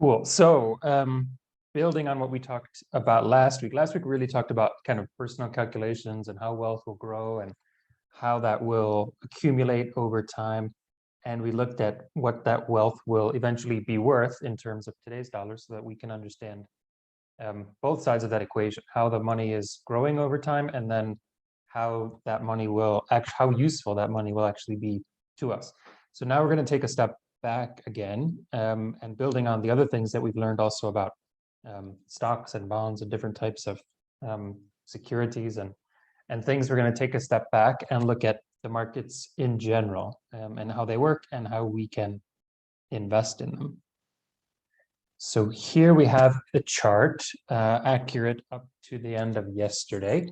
Cool. So building on what we talked about last week we really talked about kind of personal calculations and how wealth will grow and how that will accumulate over time. And we looked at what that wealth will eventually be worth in terms of today's dollars so that we can understand both sides of that equation, how the money is growing over time, and then how that money will actually, how useful that money will actually be to us. So now we're going to take a step back again, and building on the other things that we've learned also about stocks and bonds and different types of securities and things. We're going to take a step back and look at the markets in general, and how they work and how we can invest in them. So here we have the chart, accurate up to the end of yesterday,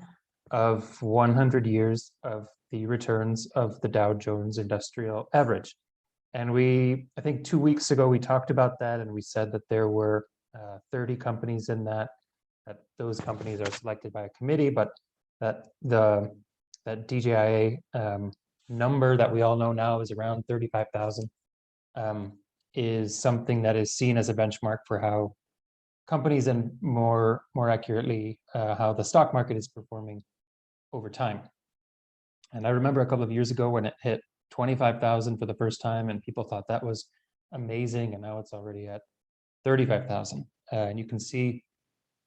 of 100 years of the returns of the Dow Jones Industrial Average. And I think 2 weeks ago, we talked about that, and we said that there were 30 companies in that those companies are selected by a committee, but that DJIA number that we all know now is around 35,000, is something that is seen as a benchmark for how companies, and more accurately, how the stock market is performing over time. And I remember a couple of years ago when it hit 25,000 for the first time, and people thought that was amazing, and now it's already at 35,000. And you can see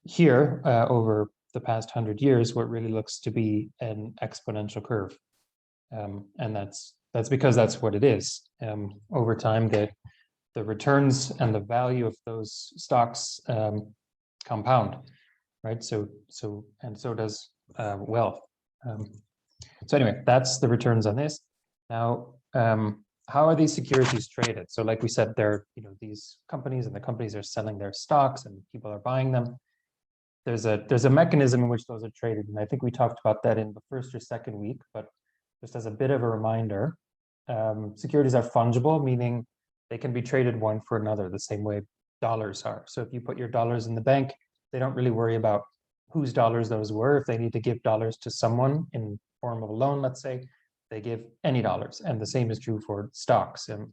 here over the past 100 years what really looks to be an exponential curve, and that's because that's what it is. Over time, the returns and the value of those stocks compound, right? So does wealth. So anyway, that's the returns on this. Now, how are these securities traded? So like we said, they're these companies, and the companies are selling their stocks and people are buying them. There's a mechanism in which those are traded, and I think we talked about that in the first or second week, but just as a bit of a reminder, securities are fungible, meaning they can be traded one for another the same way dollars are. So if you put your dollars in the bank, they don't really worry about whose dollars those were. If they need to give dollars to someone in form of a loan, let's say, they give any dollars. And the same is true for stocks. And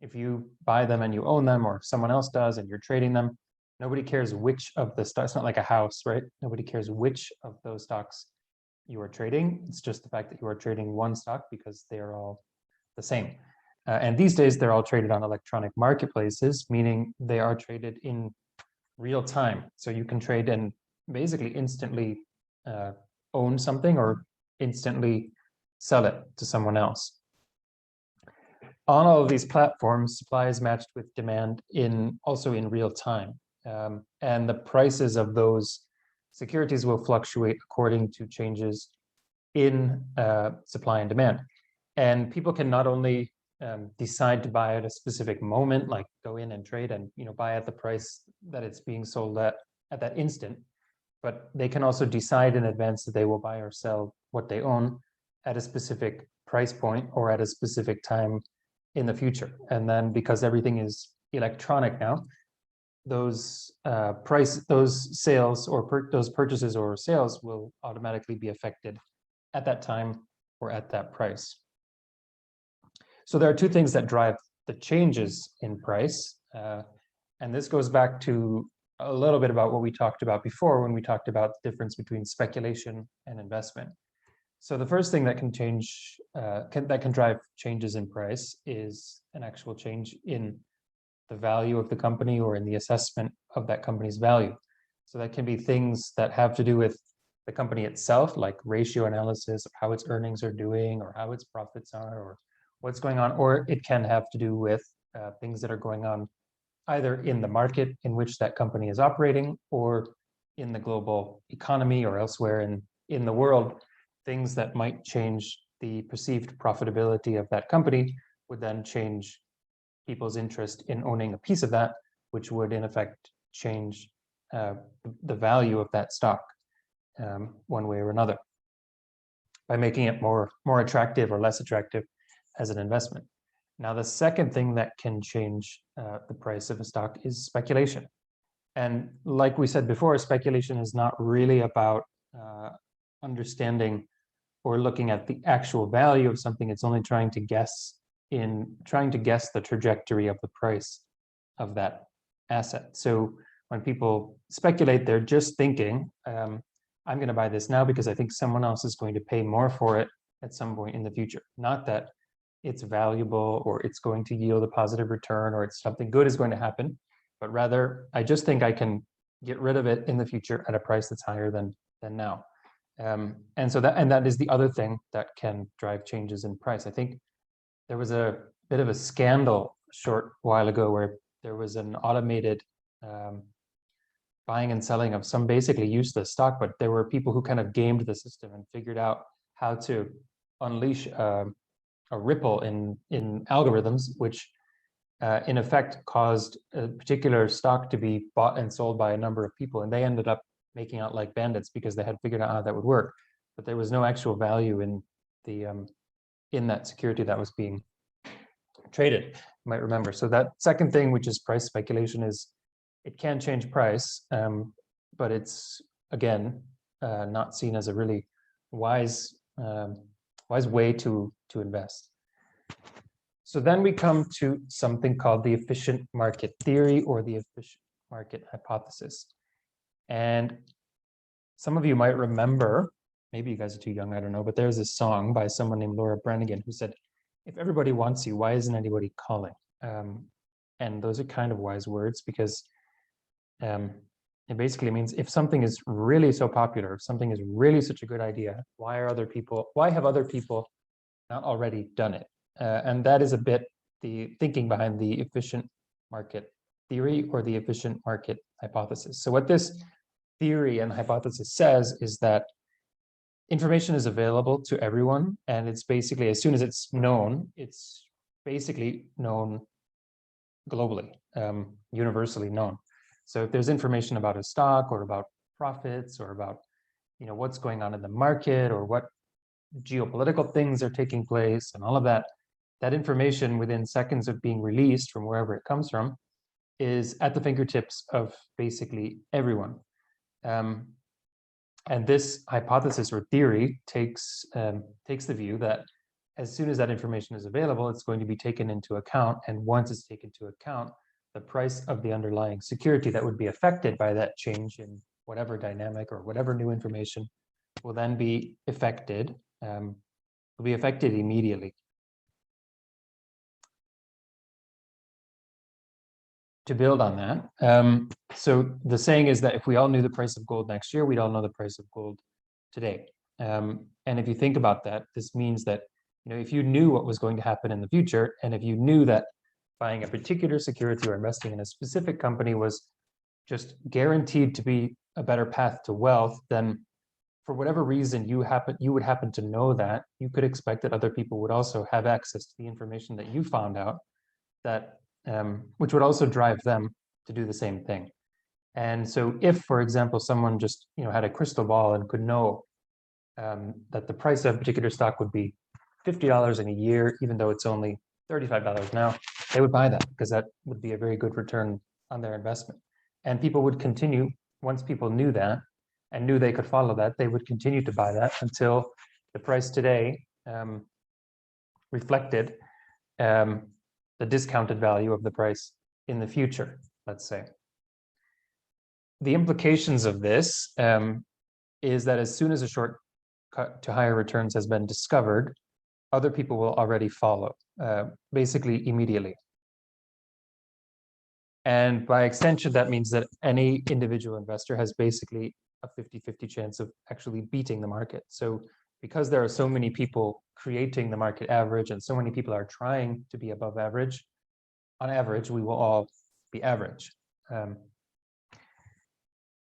if you buy them and you own them, or someone else does and you're trading them, nobody cares which of the stocks. It's not like a house, right? Nobody cares which of those stocks you are trading. It's just the fact that you are trading one stock because they are all the same. And these days, they're all traded on electronic marketplaces, meaning they are traded in real time. So you can trade and basically instantly own something or instantly sell it to someone else. On all of these platforms, supply is matched with demand also in real time. And the prices of those securities will fluctuate according to changes in supply and demand. And people can not only decide to buy at a specific moment, like go in and trade and buy at the price that it's being sold at that instant, but they can also decide in advance that they will buy or sell what they own at a specific price point or at a specific time in the future. And then because everything is electronic now, those sales or those purchases or sales will automatically be affected at that time or at that price. So there are two things that drive the changes in price. And this goes back to a little bit about what we talked about before when we talked about the difference between speculation and investment. So the first thing that can change, that can drive changes in price is an actual change in the value of the company or in the assessment of that company's value. So that can be things that have to do with the company itself, like ratio analysis of how its earnings are doing or how its profits are or what's going on, or it can have to do with things that are going on either in the market in which that company is operating or in the global economy or elsewhere in the world. Things that might change the perceived profitability of that company would then change people's interest in owning a piece of that, which would in effect change the value of that stock one way or another by making it more attractive or less attractive as an investment. Now, the second thing that can change the price of a stock is speculation. And like we said before, speculation is not really about understanding or looking at the actual value of something. It's only trying to guess the trajectory of the price of that asset. So when people speculate, they're just thinking, I'm going to buy this now because I think someone else is going to pay more for it at some point in the future. Not that it's valuable or it's going to yield a positive return or it's something good is going to happen, but rather I just think I can get rid of it in the future at a price that's higher than now. And so that is the other thing that can drive changes in price. I think there was a bit of a scandal a short while ago where there was an automated buying and selling of some basically useless stock, but there were people who kind of gamed the system and figured out how to unleash a ripple in algorithms, which in effect caused a particular stock to be bought and sold by a number of people, and they ended up making out like bandits because they had figured out how that would work. But there was no actual value in the in that security that was being traded, you might remember. So that second thing, which is price speculation, is it can change price, but it's again not seen as a really wise way to invest. So then we come to something called the efficient market theory or the efficient market hypothesis. And some of you might remember, maybe you guys are too young, I don't know, but there's a song by someone named Laura Branigan who said, if everybody wants you, why isn't anybody calling? And those are kind of wise words because it basically means if something is really so popular, if something is really such a good idea, why have other people not already done it? And that is a bit the thinking behind the efficient market theory or the efficient market hypothesis. So what this theory and hypothesis says is that information is available to everyone, and it's basically, as soon as it's known, it's basically known globally, universally known. So if there's information about a stock or about profits or about what's going on in the market or what geopolitical things are taking place and all of that, that information within seconds of being released from wherever it comes from is at the fingertips of basically everyone. And this hypothesis or theory takes the view that as soon as that information is available, it's going to be taken into account. And once it's taken into account, the price of the underlying security that would be affected by that change in whatever dynamic or whatever new information will then be affected, immediately. To build on that, so the saying is that if we all knew the price of gold next year, we'd all know the price of gold today. And if you think about that, this means that if you knew what was going to happen in the future, and if you knew that buying a particular security or investing in a specific company was just guaranteed to be a better path to wealth, then for whatever reason you would happen to know that, you could expect that other people would also have access to the information that you found out, that which would also drive them to do the same thing. And so if, for example, someone just had a crystal ball and could know that the price of a particular stock would be $50 in a year, even though it's only $35 now, they would buy that because that would be a very good return on their investment. And people would continue, once people knew that and knew they could follow that, they would continue to buy that until the price today reflected the discounted value of the price in the future, let's say. The implications of this is that as soon as a shortcut to higher returns has been discovered, other people will already follow, basically immediately. And by extension, that means that any individual investor has basically a 50-50 chance of actually beating the market. So because there are so many people creating the market average and so many people are trying to be above average, on average, we will all be average. And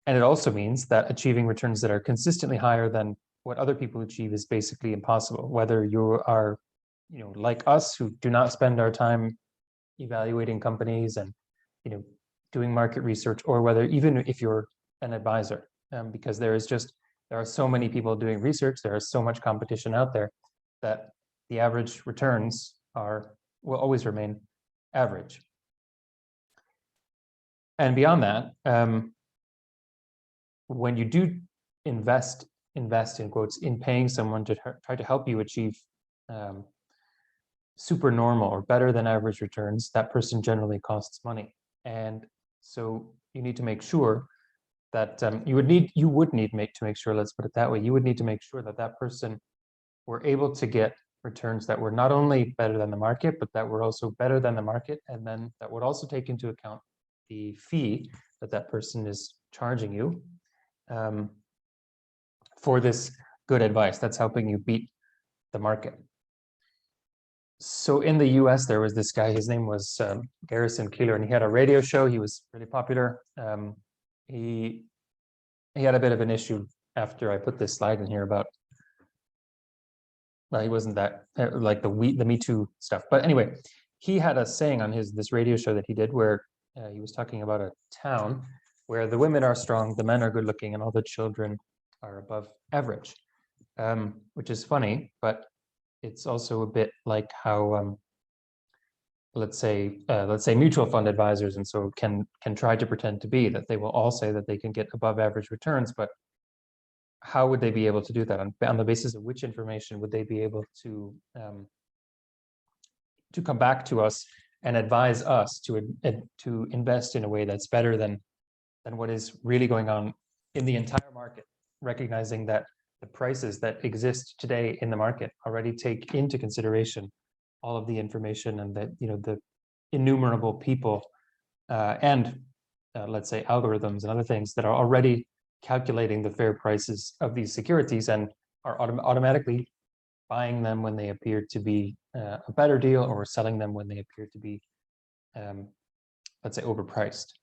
it also means that achieving returns that are consistently higher than what other people achieve is basically impossible. Whether you are, like us, who do not spend our time evaluating companies and, doing market research, or whether even if you're an advisor, because there are so many people doing research, there is so much competition out there that the average returns will always remain average. And beyond that, when you do invest in quotes in paying someone to try to help you achieve super normal or better than average returns, that person generally costs money. And So you need to make sure that you would need to make sure, let's put it that way, you would need to make sure that that person were able to get returns that were not only better than the market, but that were also better than the market, and then that would also take into account the fee that that person is charging you for this good advice that's helping you beat the market. So in the US, there was this guy, his name was Garrison Keillor, and he had a radio show. He was really popular. He had a bit of an issue after I put this slide in here about, well, he wasn't that like the Me Too stuff. But anyway, he had a saying on this radio show that he did where he was talking about a town where the women are strong, the men are good looking, and all the children are above average, which is funny, but it's also a bit like how let's say mutual fund advisors and so can try to pretend to be that they will all say that they can get above average returns, but how would they be able to do that? On the basis of which information would they be able to come back to us and advise us to invest in a way that's better than what is really going on in the entire market, recognizing that the prices that exist today in the market already take into consideration all of the information and that, the innumerable people and let's say algorithms and other things that are already calculating the fair prices of these securities and are automatically buying them when they appear to be a better deal, or selling them when they appear to be, let's say, overpriced.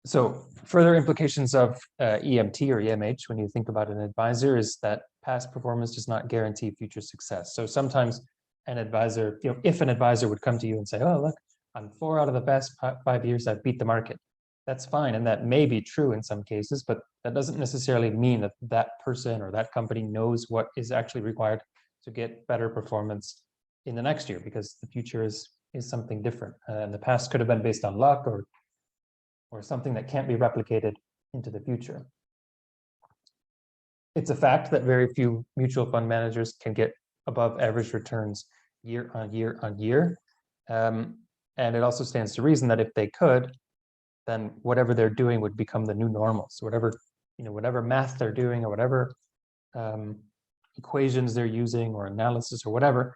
So further implications of EMT or EMH when you think about an advisor is that past performance does not guarantee future success. So sometimes an advisor, if an advisor would come to you and say, oh, look, on 4 out of the past 5 years, I've beat the market. That's fine. And that may be true in some cases, but that doesn't necessarily mean that that person or that company knows what is actually required to get better performance in the next year, because the future is something different. And the past could have been based on luck or something that can't be replicated into the future. It's a fact that very few mutual fund managers can get above average returns year on year on year. And it also stands to reason that if they could, then whatever they're doing would become the new normal. So whatever math they're doing or whatever equations they're using or analysis or whatever,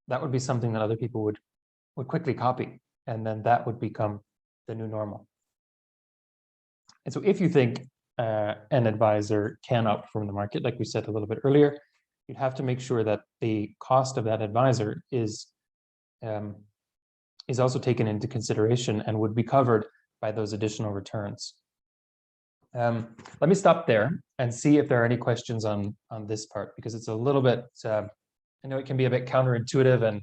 that would be something that other people would quickly copy. And then that would become the new normal. And so if you think an advisor can outperform the market, like we said a little bit earlier, you'd have to make sure that the cost of that advisor is also taken into consideration and would be covered by those additional returns. Let me stop there and see if there are any questions on this part, because it's a little bit, I know it can be a bit counterintuitive,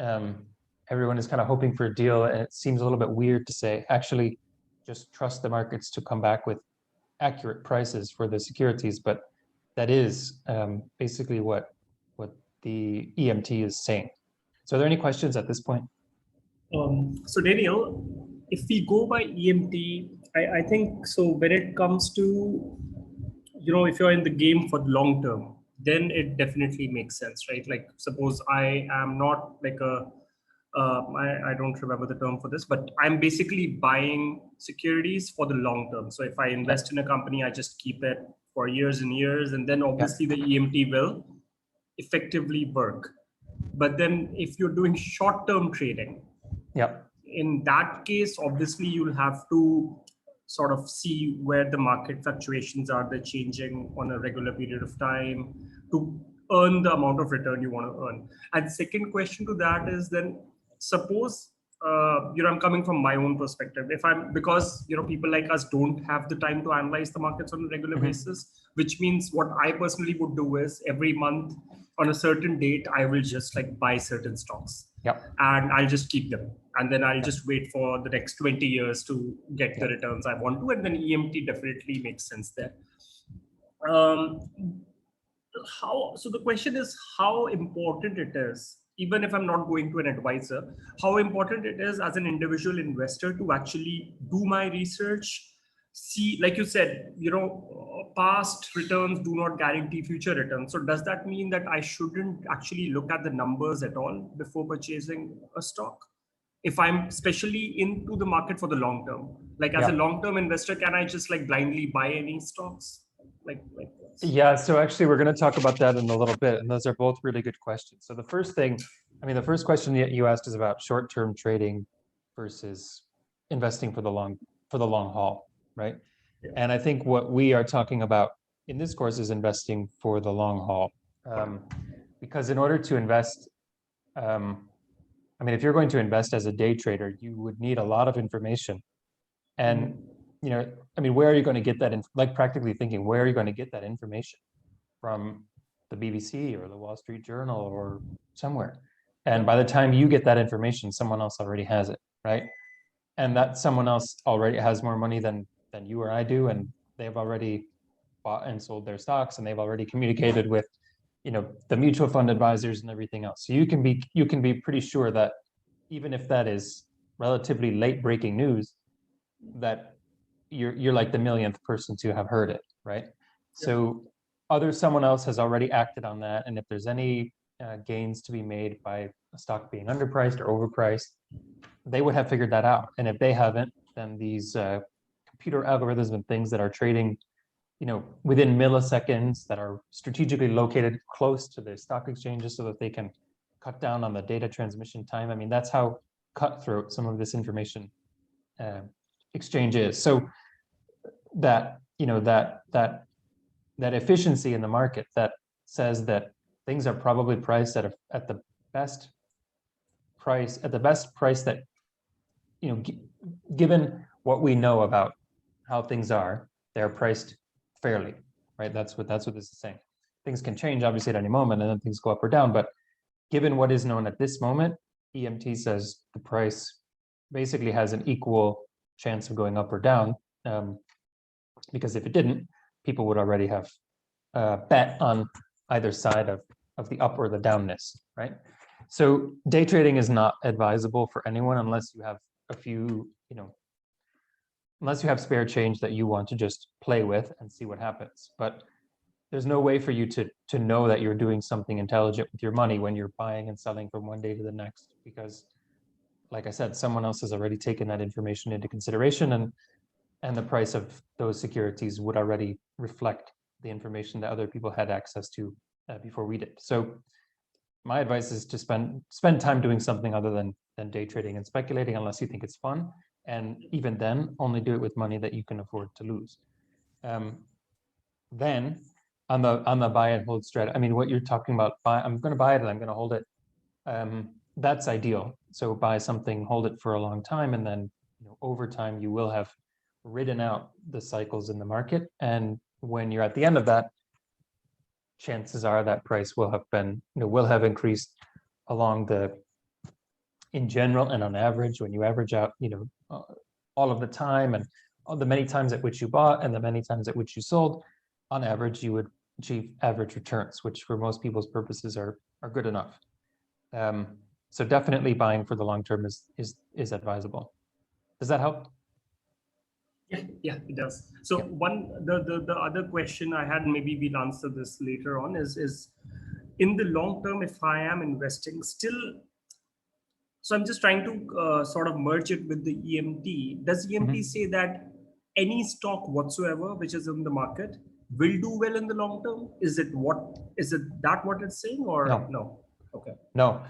and everyone is kind of hoping for a deal, and it seems a little bit weird to say, actually, just trust the markets to come back with accurate prices for the securities, but that is basically what the EMT is saying. So are there any questions at this point? So Daniel, if we go by EMT, I think so when it comes to, if you're in the game for the long term, then it definitely makes sense, right? Like suppose I am not like I don't remember the term for this, but I'm basically buying securities for the long term. So if I invest in a company, I just keep it for years and years, and then obviously the EMT will effectively work. But then if you're doing short-term trading, in that case, obviously you'll have to sort of see where the market fluctuations are, they're changing on a regular period of time to earn the amount of return you want to earn. And second question to that is then suppose, I'm coming from my own perspective. Because people like us don't have the time to analyze the markets on a regular basis, which means what I personally would do is every month on a certain date, I will just like buy certain stocks and I'll just keep them. And then I'll just wait for the next 20 years to get the returns I want to. And then EMT definitely makes sense there. So the question is how important it is, even if I'm not going to an advisor, how important it is as an individual investor to actually do my research, see, like you said, past returns do not guarantee future returns. So does that mean that I shouldn't actually look at the numbers at all before purchasing a stock? if I'm especially into the market for the long term? Like as a Yeah. long-term investor, can I just like blindly buy any stocks? Like this? Yeah, so actually we're going to talk about that in a little bit, and those are both really good questions. So the first thing, I mean, the first question that you asked is about short-term trading versus investing for the long haul, right? Yeah. And I think what we are talking about in this course is investing for the long haul. Because in order to invest, I mean, if you're going to invest as a day trader, you would need a lot of information. And I mean, where are you going to get that? Like practically thinking, where are you going to get that information? From the BBC or the Wall Street Journal or somewhere. And by the time you get that information, someone else already has it, right? And that someone else already has more money than you or I do, and they've already bought and sold their stocks, and they've already communicated with, the mutual fund advisors and everything else. So you can be pretty sure that even if that is relatively late breaking news, that you're like the millionth person to have heard it, right? So someone else has already acted on that, and if there's any gains to be made by a stock being underpriced or overpriced, they would have figured that out. And if they haven't, then these computer algorithms and things that are trading, within milliseconds, that are strategically located close to the stock exchanges so that they can cut down on the data transmission time. I mean, that's how cutthroat some of this information exchange is. So that that efficiency in the market that says that things are probably priced at the best price that, given what we know about how things are, they're priced fairly, right? That's what this is saying. Things can change obviously at any moment, and then things go up or down, but given what is known at this moment, EMT says the price basically has an equal chance of going up or down, because if it didn't, people would already have bet on either side of the up or the downness, right? So day trading is not advisable for anyone unless you have a few, unless you have spare change that you want to just play with and see what happens. But there's no way for you to know that you're doing something intelligent with your money when you're buying and selling from one day to the next, because like I said, someone else has already taken that information into consideration, and the price of those securities would already reflect the information that other people had access to before we did. So my advice is to spend time doing something other than day trading and speculating, unless you think it's fun. And even then, only do it with money that you can afford to lose. Then on the buy and hold strategy, I mean, what you're talking about, I'm going to buy it and I'm going to hold it. That's ideal. So buy something, hold it for a long time, and then over time you will have ridden out the cycles in the market. And when you're at the end of that, chances are that price will have increased in general and on average, when you average out, all of the time and all the many times at which you bought and the many times at which you sold, on average, you would achieve average returns, which for most people's purposes are good enough. So definitely buying for the long term is advisable. Does that help? Yeah, it does. So the other question I had, maybe we'll answer this later on, is in the long term, if I am investing still, so I'm just trying to sort of merge it with the EMT. Does EMT say that any stock whatsoever which is in the market will do well in the long term? Is it that what it's saying, or no? Okay. No.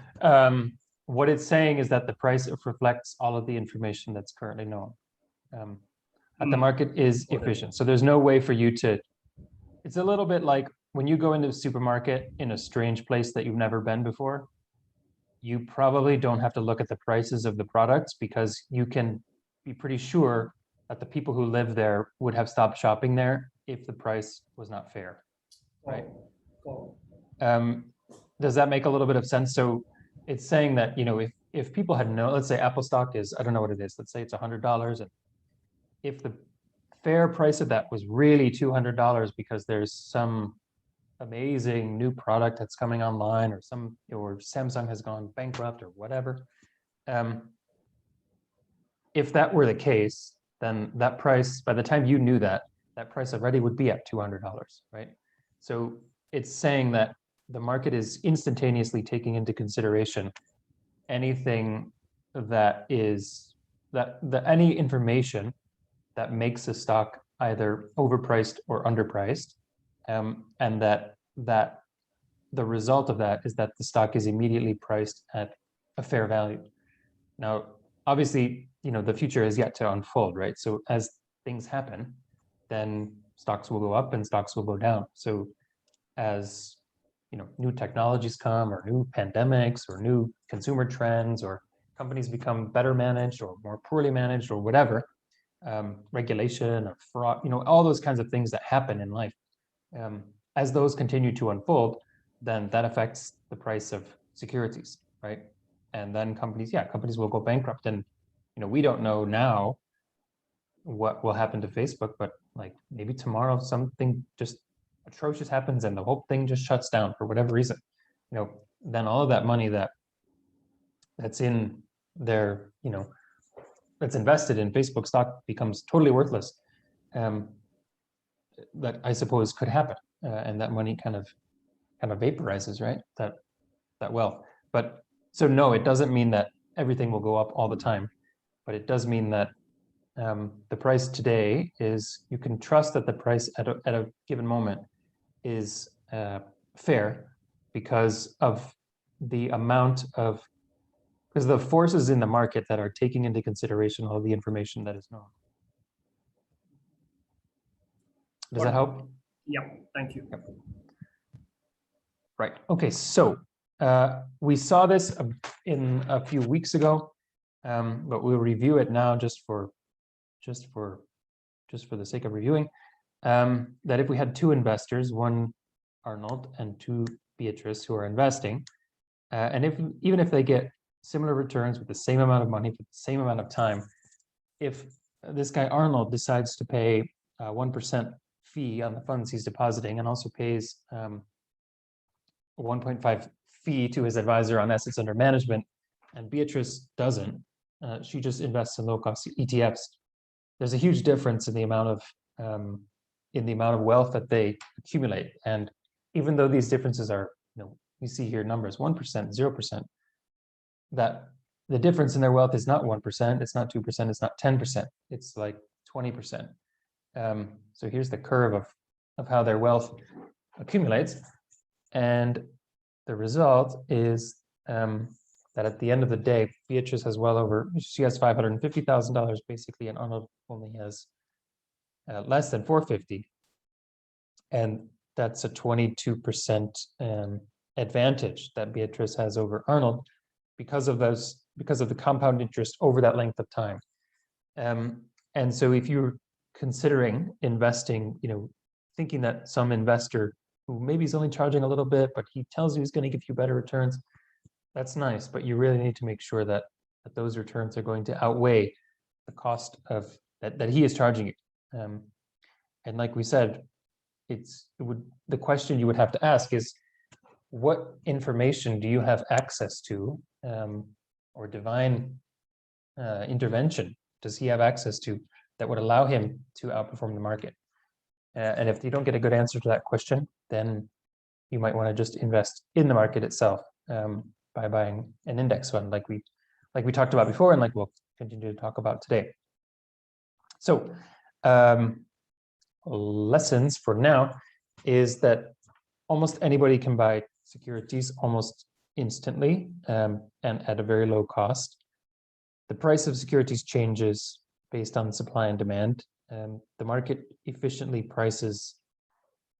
What it's saying is that the price reflects all of the information that's currently known. That the market is efficient. So there's no way for you to, it's a little bit like when you go into a supermarket in a strange place that you've never been before, you probably don't have to look at the prices of the products, because you can be pretty sure that the people who live there would have stopped shopping there if the price was not fair, right? Does that make a little bit of sense? So it's saying that, if people had known, let's say Apple stock is, I don't know what it is, let's say it's $100, and if the fair price of that was really $200 because there's some amazing new product that's coming online, or Samsung has gone bankrupt or whatever. If that were the case, then that price, by the time you knew that price already would be at $200, right? So it's saying that the market is instantaneously taking into consideration anything that is that any information that makes a stock either overpriced or underpriced, and that the result of that is that the stock is immediately priced at a fair value. Now, obviously, the future is yet to unfold, right? So as things happen, then stocks will go up and stocks will go down. So as new technologies come, or new pandemics, or new consumer trends, or companies become better managed or more poorly managed, or whatever, regulation or fraud, all those kinds of things that happen in life. As those continue to unfold, then that affects the price of securities, right? And then companies will go bankrupt. And we don't know now what will happen to Facebook, but like maybe tomorrow something just atrocious happens and the whole thing just shuts down for whatever reason. Then all of that money that's in their, that's invested in Facebook stock becomes totally worthless. That I suppose could happen, and that money kind of vaporizes, right? That wealth. But so no, it doesn't mean that everything will go up all the time, but it does mean that the price today is, you can trust that the price at a given moment is fair because of the forces in the market that are taking into consideration all the information that is known. Does that help? Yeah, thank you. Yep. Right. Okay. So we saw this in a few weeks ago, but we'll review it now just for the sake of reviewing. That if we had two investors, one Arnold and two Beatrice, who are investing, and even if they get similar returns with the same amount of money for the same amount of time, if this guy Arnold decides to pay 1% fee on the funds he's depositing, and also pays 1.5 fee to his advisor on assets under management, and Beatrice doesn't, she just invests in low-cost ETFs. There's a huge difference in the amount of wealth that they accumulate. And even though these differences are, you see here numbers 1%, 0%, that the difference in their wealth is not 1%, it's not 2%, it's not 10%, it's like 20%. So here's the curve of how their wealth accumulates. And the result is that at the end of the day, Beatrice has she has $550,000 basically, and Arnold only has less than $450,000. And that's a 22% advantage that Beatrice has over Arnold because of the compound interest over that length of time. And so if you're considering investing, thinking that some investor who maybe is only charging a little bit, but he tells you he's going to give you better returns, that's nice, but you really need to make sure that those returns are going to outweigh the cost of that he is charging you. And like we said, the question you would have to ask is, what information do you have access to, or divine intervention does he have access to that would allow him to outperform the market? And if you don't get a good answer to that question, then you might want to just invest in the market itself by buying an index fund, like we talked about before, and like we'll continue to talk about today. So lessons for now is that almost anybody can buy securities almost instantly, and at a very low cost. The price of securities changes based on supply and demand. The market efficiently prices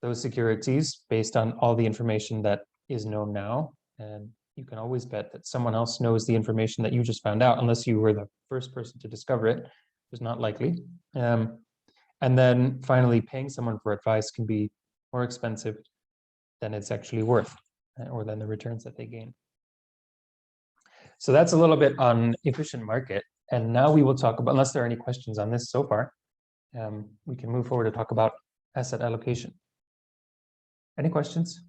those securities based on all the information that is known now. And you can always bet that someone else knows the information that you just found out, unless you were the first person to discover it, which is not likely. And then finally, paying someone for advice can be more expensive than it's actually worth, or than the returns that they gain. So that's a little bit on efficient market. And now we will talk about, unless there are any questions on this so far, we can move forward to talk about asset allocation. Any questions?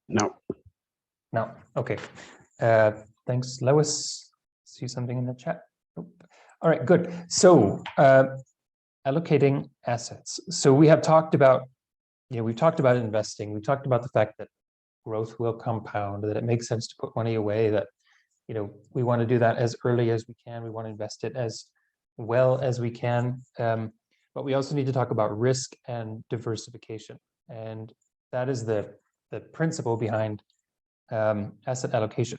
No. No. Okay. Thanks, Lewis. See something in the chat. Oh. All right, good. So allocating assets. So we have talked about, we've talked about investing. We've talked about the fact that growth will compound, that it makes sense to put money away, that we want to do that as early as we can. We want to invest it as well as we can. But we also need to talk about risk and diversification. And that is the principle behind asset allocation.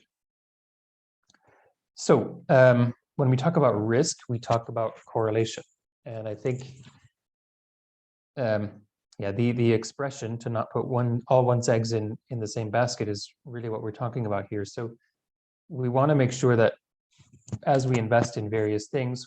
So when we talk about risk, we talk about correlation. And I think, the expression to not put all one's eggs in the same basket is really what we're talking about here. So we want to make sure that as we invest in various things,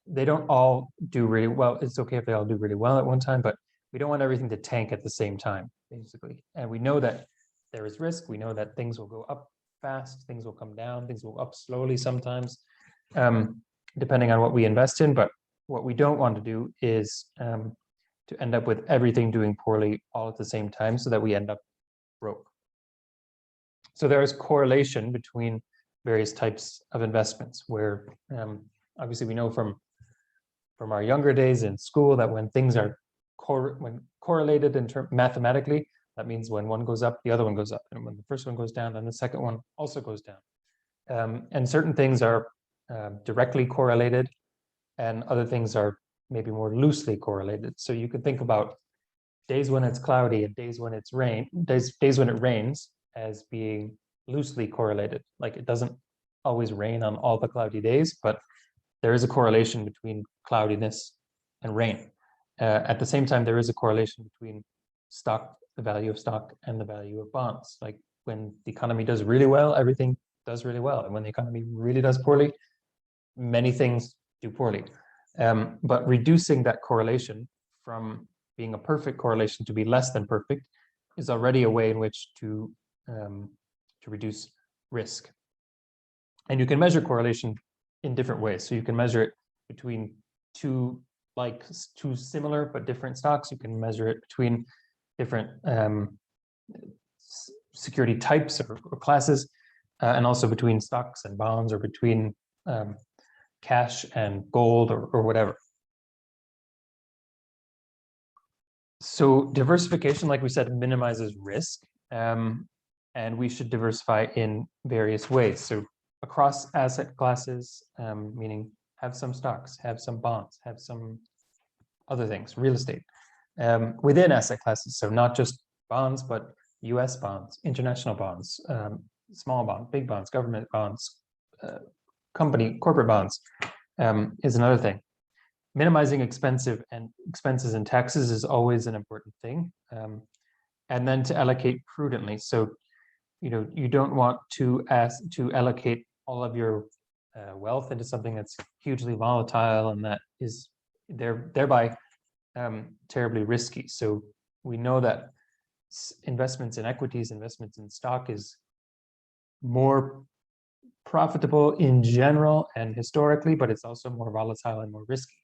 they don't all do really well. It's okay if they all do really well at one time, but we don't want everything to tank at the same time, basically. And we know that there is risk. We know that things will go up fast, things will come down, things will go up slowly sometimes, depending on what we invest in. But what we don't want to do is to end up with everything doing poorly all at the same time, so that we end up broke. So there is correlation between various types of investments, where obviously we know from our younger days in school that when things are correlated mathematically, that means when one goes up, the other one goes up, and when the first one goes down, then the second one also goes down. And certain things are directly correlated, and other things are maybe more loosely correlated. So you could think about days when it's cloudy and days when it's days when it rains as being loosely correlated. Like, it doesn't always rain on all the cloudy days, but there is a correlation between cloudiness and rain. At the same time, there is a correlation between the value of stock, and the value of bonds. Like, when the economy does really well, everything does really well. And when the economy really does poorly, many things do poorly. But reducing that correlation from being a perfect correlation to be less than perfect is already a way in which to reduce risk. And you can measure correlation in different ways. So you can measure it between two similar but different stocks. You can measure it between different security types or classes, and also between stocks and bonds, or between cash and gold, or whatever. So diversification, like we said, minimizes risk, and we should diversify in various ways. So across asset classes, meaning have some stocks, have some bonds, have some other things, real estate, within asset classes. So not just bonds, but US bonds, international bonds, small bonds, big bonds, government bonds, corporate bonds is another thing. Minimizing expenses and taxes is always an important thing. And then to allocate prudently. So, you don't want to allocate all of your wealth into something that's hugely volatile and that is thereby terribly risky. So we know that investments in equities, investments in stock is more profitable in general and historically, but it's also more volatile and more risky.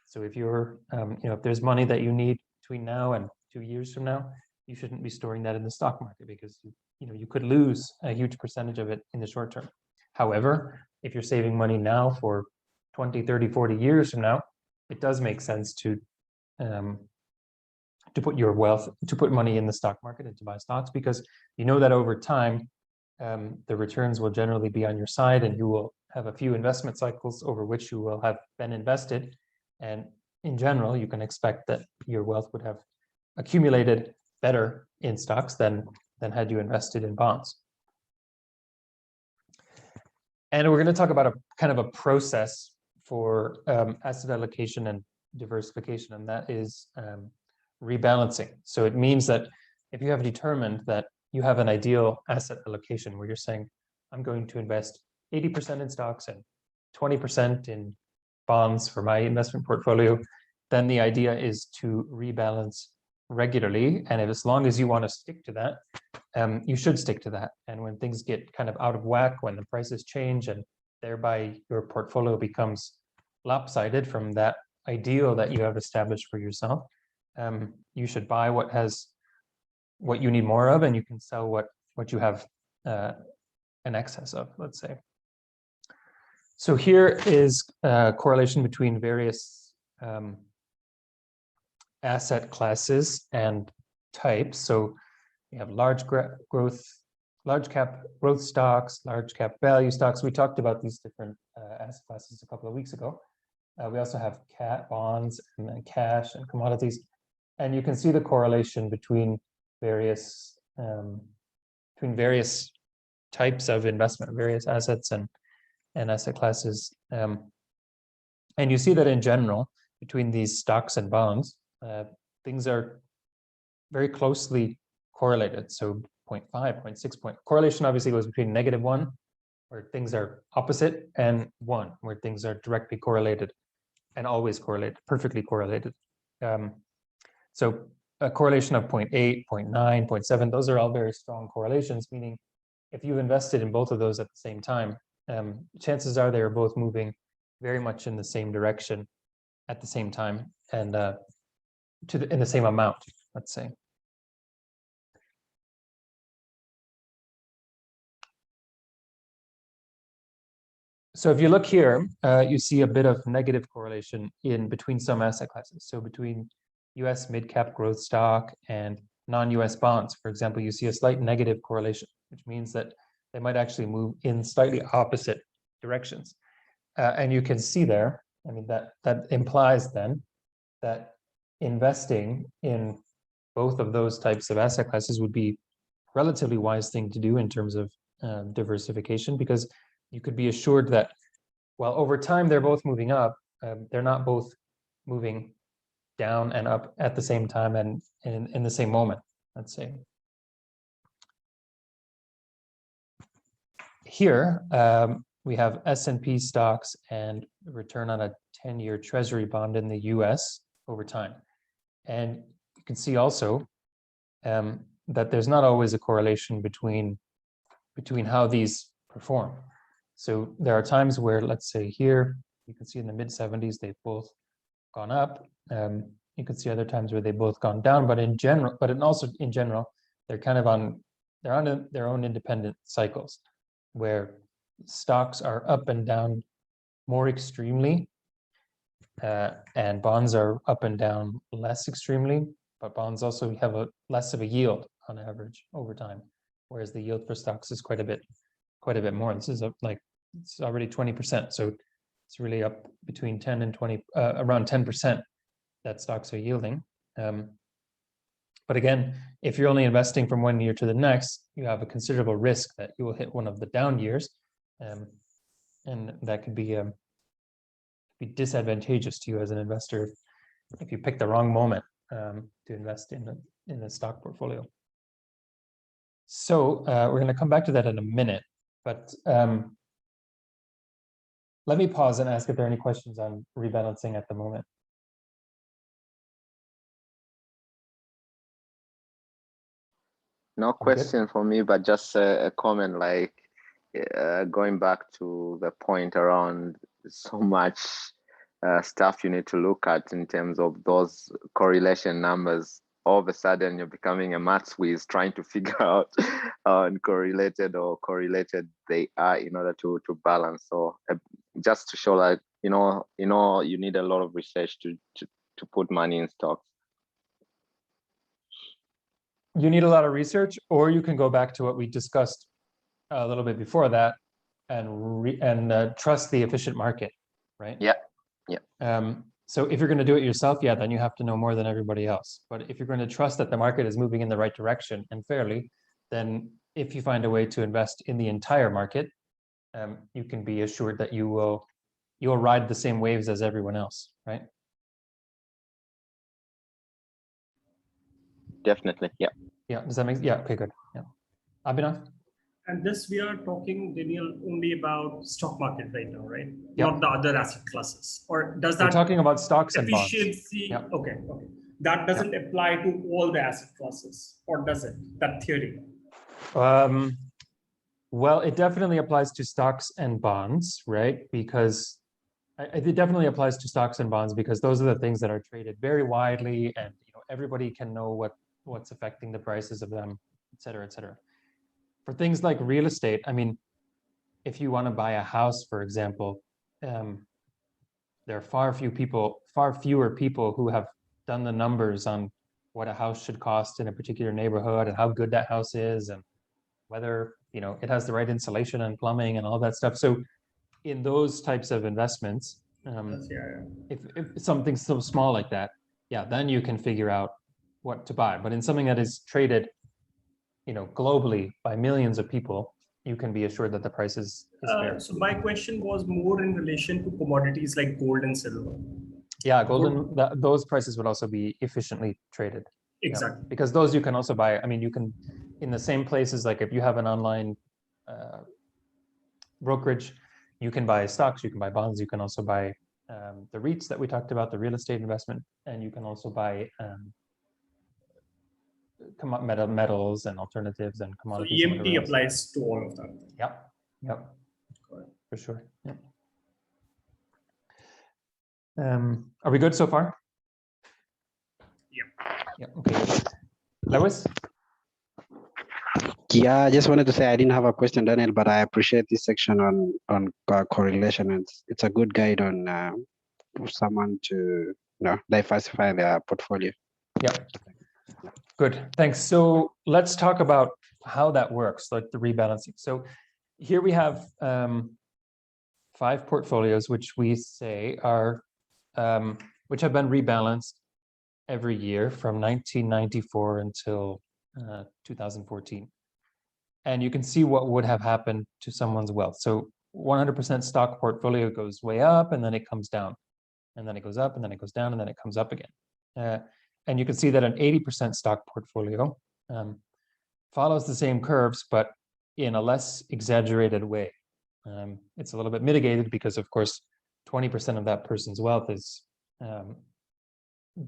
So if you're, if there's money that you need between now and 2 years from now, you shouldn't be storing that in the stock market, because you could lose a huge percentage of it in the short term. However, if you're saving money now for 20, 30, 40 years from now, it does make sense to put money in the stock market and to buy stocks, because you know that over time, the returns will generally be on your side, and you will have a few investment cycles over which you will have been invested. And in general, you can expect that your wealth would have accumulated better in stocks than had you invested in bonds. And we're going to talk about a kind of a process for asset allocation and diversification, and that is rebalancing. So it means that if you have determined that you have an ideal asset allocation where you're saying, I'm going to invest 80% in stocks and 20% in bonds for my investment portfolio, then the idea is to rebalance regularly. And as long as you want to stick to that, you should stick to that. And when things get kind of out of whack, when the prices change and thereby your portfolio becomes lopsided from that ideal that you have established for yourself, you should buy what you need more of, and you can sell what you have an excess of, let's say. So here is a correlation between various asset classes and types. So we have large cap growth stocks, large cap value stocks. We talked about these different asset classes a couple of weeks ago. We also have bonds and then cash and commodities. And you can see the correlation between various types of investment, various assets and asset classes. And you see that in general, between these stocks and bonds, things are very closely correlated. So 0.5, 0.6 point. Correlation obviously goes between -1, where things are opposite, and 1, where things are directly correlated and always correlated, perfectly correlated. So a correlation of 0.8, 0.9, 0.7, those are all very strong correlations, meaning if you've invested in both of those at the same time, chances are they are both moving very much in the same direction at the same time, and in the same amount, let's say. So if you look here, you see a bit of negative correlation in between some asset classes. So between US mid-cap growth stock and non-US bonds, for example, you see a slight negative correlation, which means that they might actually move in slightly opposite directions. And you can see there, I mean, that implies then that investing in both of those types of asset classes would be a relatively wise thing to do in terms of diversification, because you could be assured that while over time they're both moving up, they're not both moving down and up at the same time and in the same moment, let's say. Here, we have S&P stocks and return on a 10-year treasury bond in the US over time. And you can see also that there's not always a correlation between how these perform. So there are times where, let's say here, you can see in the mid-70s, they've both gone up. You can see other times where they've both gone down, but in general, they're kind of on their own independent cycles, where stocks are up and down more extremely, and bonds are up and down less extremely, but bonds also have less of a yield on average over time, whereas the yield for stocks is quite a bit more. This is it's already 20%, so it's really up between 10 and 20, around 10% that stocks are yielding. But again, if you're only investing from one year to the next, you have a considerable risk that you will hit one of the down years, and that could be disadvantageous to you as an investor if you pick the wrong moment to invest in a stock portfolio. So we're going to come back to that in a minute, but let me pause and ask if there are any questions on rebalancing at the moment. No question for me, but just a comment, like going back to the point around so much stuff you need to look at in terms of those correlation numbers. All of a sudden, you're becoming a maths whiz trying to figure out how uncorrelated or correlated they are in order to balance. So just to show that you need a lot of research to put money in stocks. You need a lot of research, or you can go back to what we discussed a little bit before that and trust the efficient market, right? Yeah. So if you're going to do it yourself, yeah, then you have to know more than everybody else. But if you're going to trust that the market is moving in the right direction and fairly, then if you find a way to invest in the entire market, you can be assured that you'll ride the same waves as everyone else, right? Definitely, yeah. Yeah, does that make sense? Yeah, okay, good. Yeah. Abhinav? And this we are talking, Daniel, only about stock market right now, right? Yeah. Not the other asset classes. Or does that? We're talking about stocks and bonds. Efficiency. Yeah. Okay. That doesn't apply to all the asset classes, or does it? That theory? Well, it definitely applies to stocks and bonds, right? Because it definitely applies to stocks and bonds because those are the things that are traded very widely, and everybody can know what's affecting the prices of them, et cetera, et cetera. For things like real estate, I mean, if you want to buy a house, for example, there are far fewer people who have done the numbers on what a house should cost in a particular neighborhood and how good that house is and whether, it has the right insulation and plumbing and all that stuff. So in those types of investments, if something's so small like that, then you can figure out what to buy. But in something that is traded, globally by millions of people, you can be assured that the price is fair. So my question was more in relation to commodities like gold and silver. Yeah, those prices would also be efficiently traded. Exactly. Because those you can also buy. I mean, you can, in the same places, like if you have an online brokerage, you can buy stocks, you can buy bonds, you can also buy the REITs that we talked about, the real estate investment, and you can also buy metals and alternatives and So commodities. EMT applies to all of that. Yep, for sure. Yep. Are we good so far? Yeah. Okay. Lewis? Yeah, I just wanted to say I didn't have a question, Daniel, but I appreciate this section on correlation. It's a good guide on for someone to diversify their portfolio. Yeah. Good. Thanks. So let's talk about how that works, like the rebalancing. So here we have 5 portfolios, which we say are which have been rebalanced every year from 1994 until 2014. And you can see what would have happened to someone's wealth. So 100% stock portfolio goes way up and then it comes down, and then it goes up and then it goes down and then it comes up again. And you can see that an 80% stock portfolio follows the same curves, but in a less exaggerated way. It's a little bit mitigated because, of course, 20% of that person's wealth is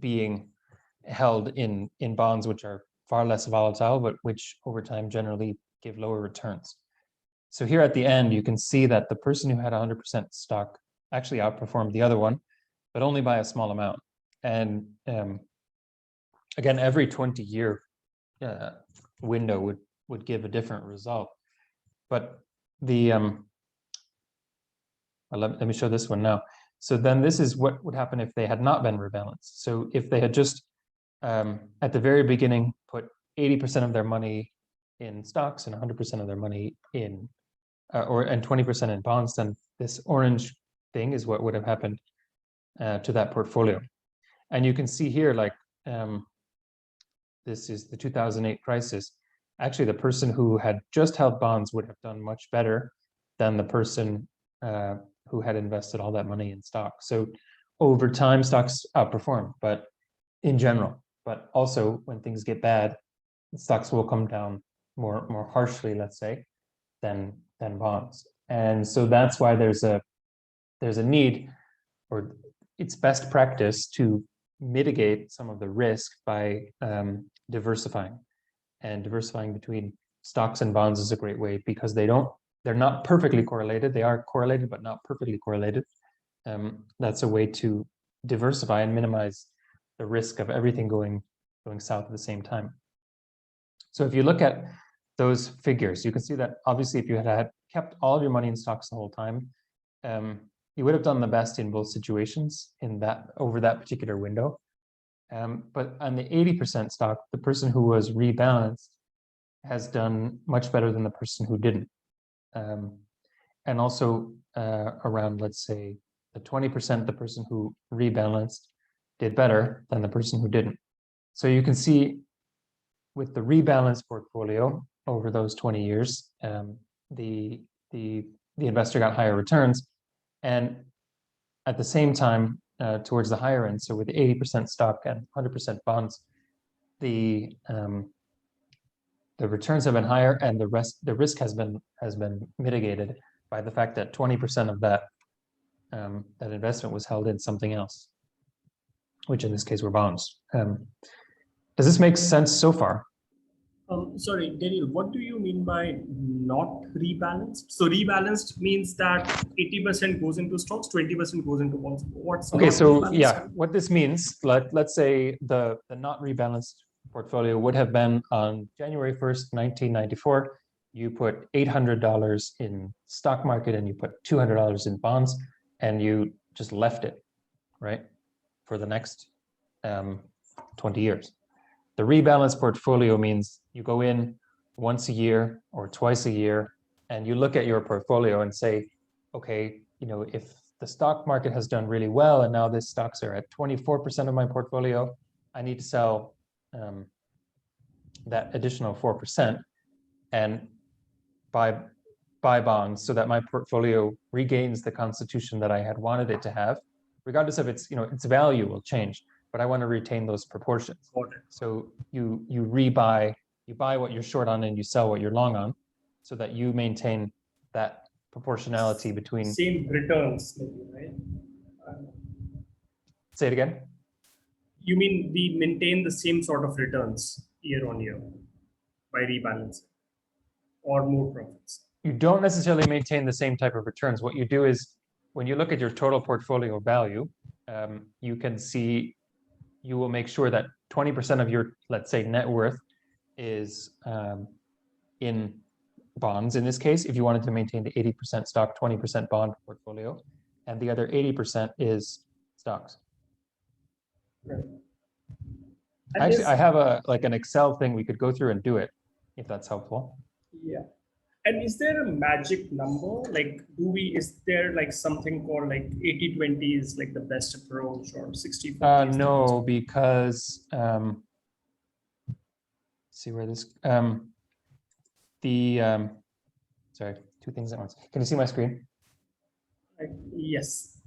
being held in bonds, which are far less volatile, but which over time generally give lower returns. So here at the end, you can see that the person who had 100% stock actually outperformed the other one, but only by a small amount. And again, every 20-year window would give a different result. But the let me show this one now. So then this is what would happen if they had not been rebalanced. So if they had just at the very beginning put 80% of their money in stocks and 100% of their money in and 20% in bonds, then this orange thing is what would have happened to that portfolio. And you can see here, like this is the 2008 crisis. Actually, the person who had just held bonds would have done much better than the person who had invested all that money in stocks. So over time, stocks outperform, but in general, but also when things get bad, stocks will come down more harshly, let's say, than bonds. And so that's why there's a need, or it's best practice to mitigate some of the risk by diversifying. And diversifying between stocks and bonds is a great way because they're not perfectly correlated. They are correlated, but not perfectly correlated. That's a way to diversify and minimize the risk of everything going south at the same time. So if you look at those figures, you can see that obviously if you had kept all of your money in stocks the whole time, you would have done the best in both situations over that particular window. But on the 80% stock, the person who was rebalanced has done much better than the person who didn't. And also around, let's say, the 20%, the person who rebalanced did better than the person who didn't. So you can see with the rebalanced portfolio over those 20 years, the investor got higher returns. And at the same time, towards the higher end, so with 80% stock and 100% bonds, the returns have been higher, and the risk has been mitigated by the fact that 20% of that investment was held in something else, which in this case were bonds. Does this make sense so far? Sorry, Daniel, what do you mean by not rebalanced? So rebalanced means that 80% goes into stocks, 20% goes into bonds. What's okay? So rebalanced? Yeah, what this means, let's say the not rebalanced portfolio would have been on January 1st, 1994. You put $800 in stock market and you put $200 in bonds, and you just left it, right, for the next 20 years. The rebalance portfolio means you go in once a year or twice a year, and you look at your portfolio and say, okay, if the stock market has done really well, and now these stocks are at 24% of my portfolio, I need to sell that additional 4% and buy bonds so that my portfolio regains the constitution that I had wanted it to have, regardless of its value will change, but I want to retain those proportions. So you buy what you're short on and you sell what you're long on, so that you maintain that proportionality between same returns, maybe, right? Say it again. You mean we maintain the same sort of returns year on year by rebalancing, or more profits? You don't necessarily maintain the same type of returns. What you do is, when you look at your total portfolio value, you can see, you will make sure that 20% of your, let's say, net worth is in bonds. In this case, if you wanted to maintain the 80% stock, 20% bond portfolio, and the other 80% is stocks. Right. Actually, I have an Excel thing we could go through and do it, if that's helpful. Yeah. And is there a magic number? Like, is there like something called like 80-20 is like the best approach, or 60-40? No, because see where this sorry, two things at once. Can you see my screen? Yes.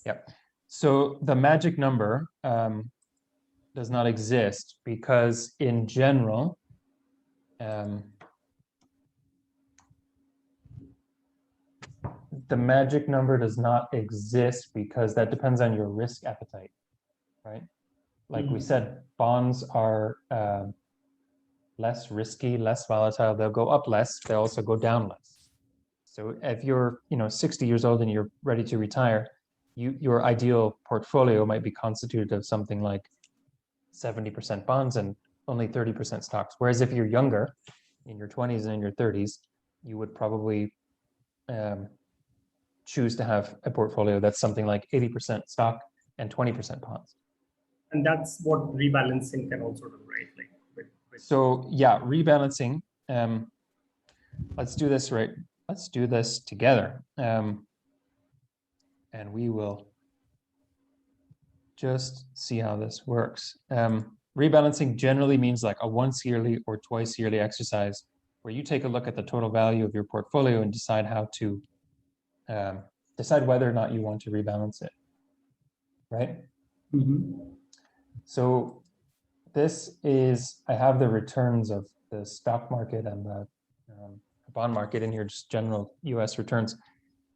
Yep. So the magic number does not exist, because in general, the magic number does not exist because that depends on your risk appetite, right? Like we said, bonds are less risky, less volatile. They'll go up less. They'll also go down less. So if you're 60 years old and you're ready to retire, your ideal portfolio might be constituted of something like 70% bonds and only 30% stocks. Whereas if you're younger, in your 20s and in your 30s, you would probably choose to have a portfolio that's something like 80% stock and 20% bonds. And that's what rebalancing can also do, right? Like So yeah, rebalancing. Let's do this right. Let's do this together. And we will just see how this works. Rebalancing generally means like a once yearly or twice yearly exercise where you take a look at the total value of your portfolio and decide how to decide whether or not you want to rebalance it, right? So this is, I have the returns of the stock market and the bond market in here, just general US returns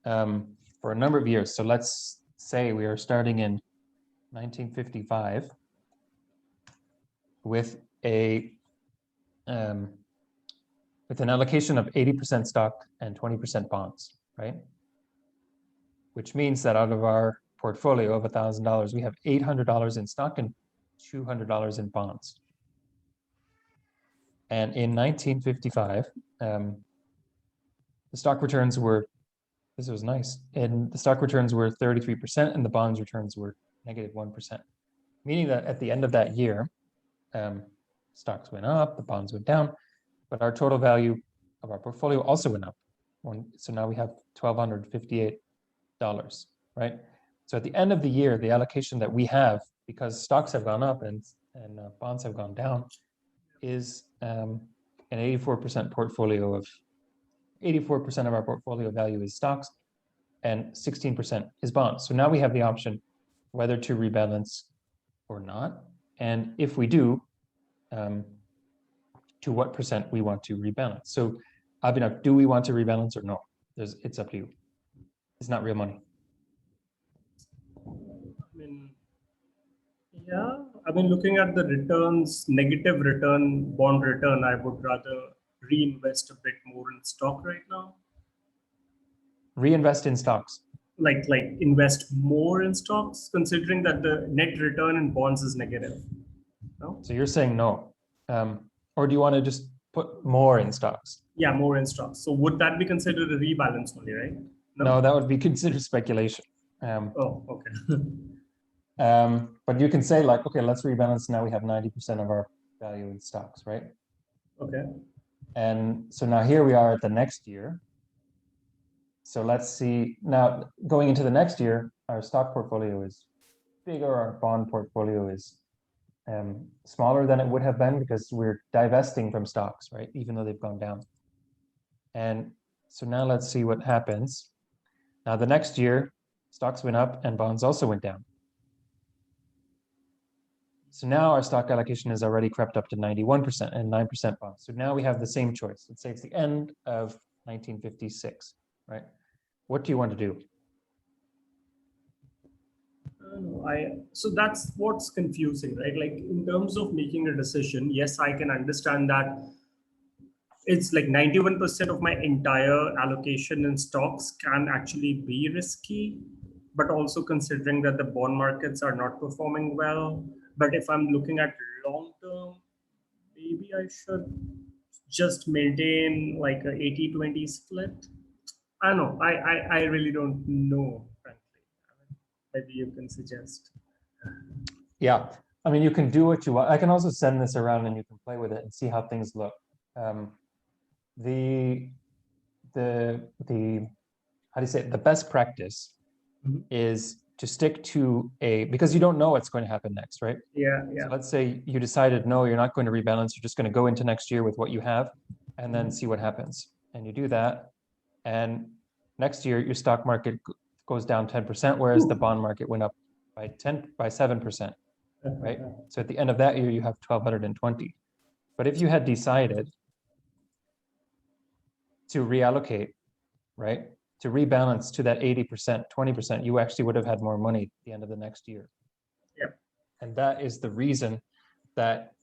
for a number of years. So let's say we are starting in 1955 with an allocation of 80% stock and 20% bonds, right? Which means that out of our portfolio of $1,000, we have $800 in stock and $200 in bonds. And in 1955, the stock returns were, this was nice, and the stock returns were 33% and the bonds returns were -1%, meaning that at the end of that year, stocks went up, the bonds went down, but our total value of our portfolio also went up. So now we have $1,258, right? So at the end of the year, the allocation that we have, because stocks have gone up and bonds have gone down, is an 84% portfolio of 84% of our portfolio value is stocks and 16% is bonds. So now we have the option whether to rebalance or not. And if we do, to what percent we want to rebalance. So Abhinav, do we want to rebalance or no? It's up to you. It's not real money. I mean, looking at the returns, negative return, bond return, I would rather reinvest a bit more in stock right now. Reinvest in stocks. Like invest more in stocks, considering that the net return in bonds is negative. No? So you're saying no. Or do you want to just put more in stocks? Yeah, more in stocks. So would that be considered a rebalance only, right? No, that would be considered speculation. Oh, okay. But you can say like, okay, let's rebalance. Now we have 90% of our value in stocks, right? Okay. And so now here we are at the next year. So let's see, now going into the next year, our stock portfolio is bigger, our bond portfolio is smaller than it would have been because we're divesting from stocks, right? Even though they've gone down. And so now let's see what happens. Now the next year, stocks went up and bonds also went down. So now our stock allocation has already crept up to 91% and 9% bonds. So now we have the same choice. Let's say it's the end of 1956, right? What do you want to do? So that's what's confusing, right? Like in terms of making a decision, yes, I can understand that it's like 91% of my entire allocation in stocks can actually be risky, but also considering that the bond markets are not performing well. But if I'm looking at long term, maybe I should just maintain like a 80-20 split. I don't know. I really don't know, frankly. Maybe you can suggest. Yeah, I mean, you can do what you want. I can also send this around and you can play with it and see how things look. The how do you say it? The best practice is to stick to because you don't know what's going to happen next, right? Yeah. So let's say you decided, no, you're not going to rebalance. You're just going to go into next year with what you have and then see what happens. And you do that. And next year, your stock market goes down 10%, whereas the bond market went up by 7%, right? So at the end of that year, you have 1,220. But if you had decided to reallocate, right, to rebalance to that 80%, 20%, you actually would have had more money at the end of the next year. Yeah. And that is the reason that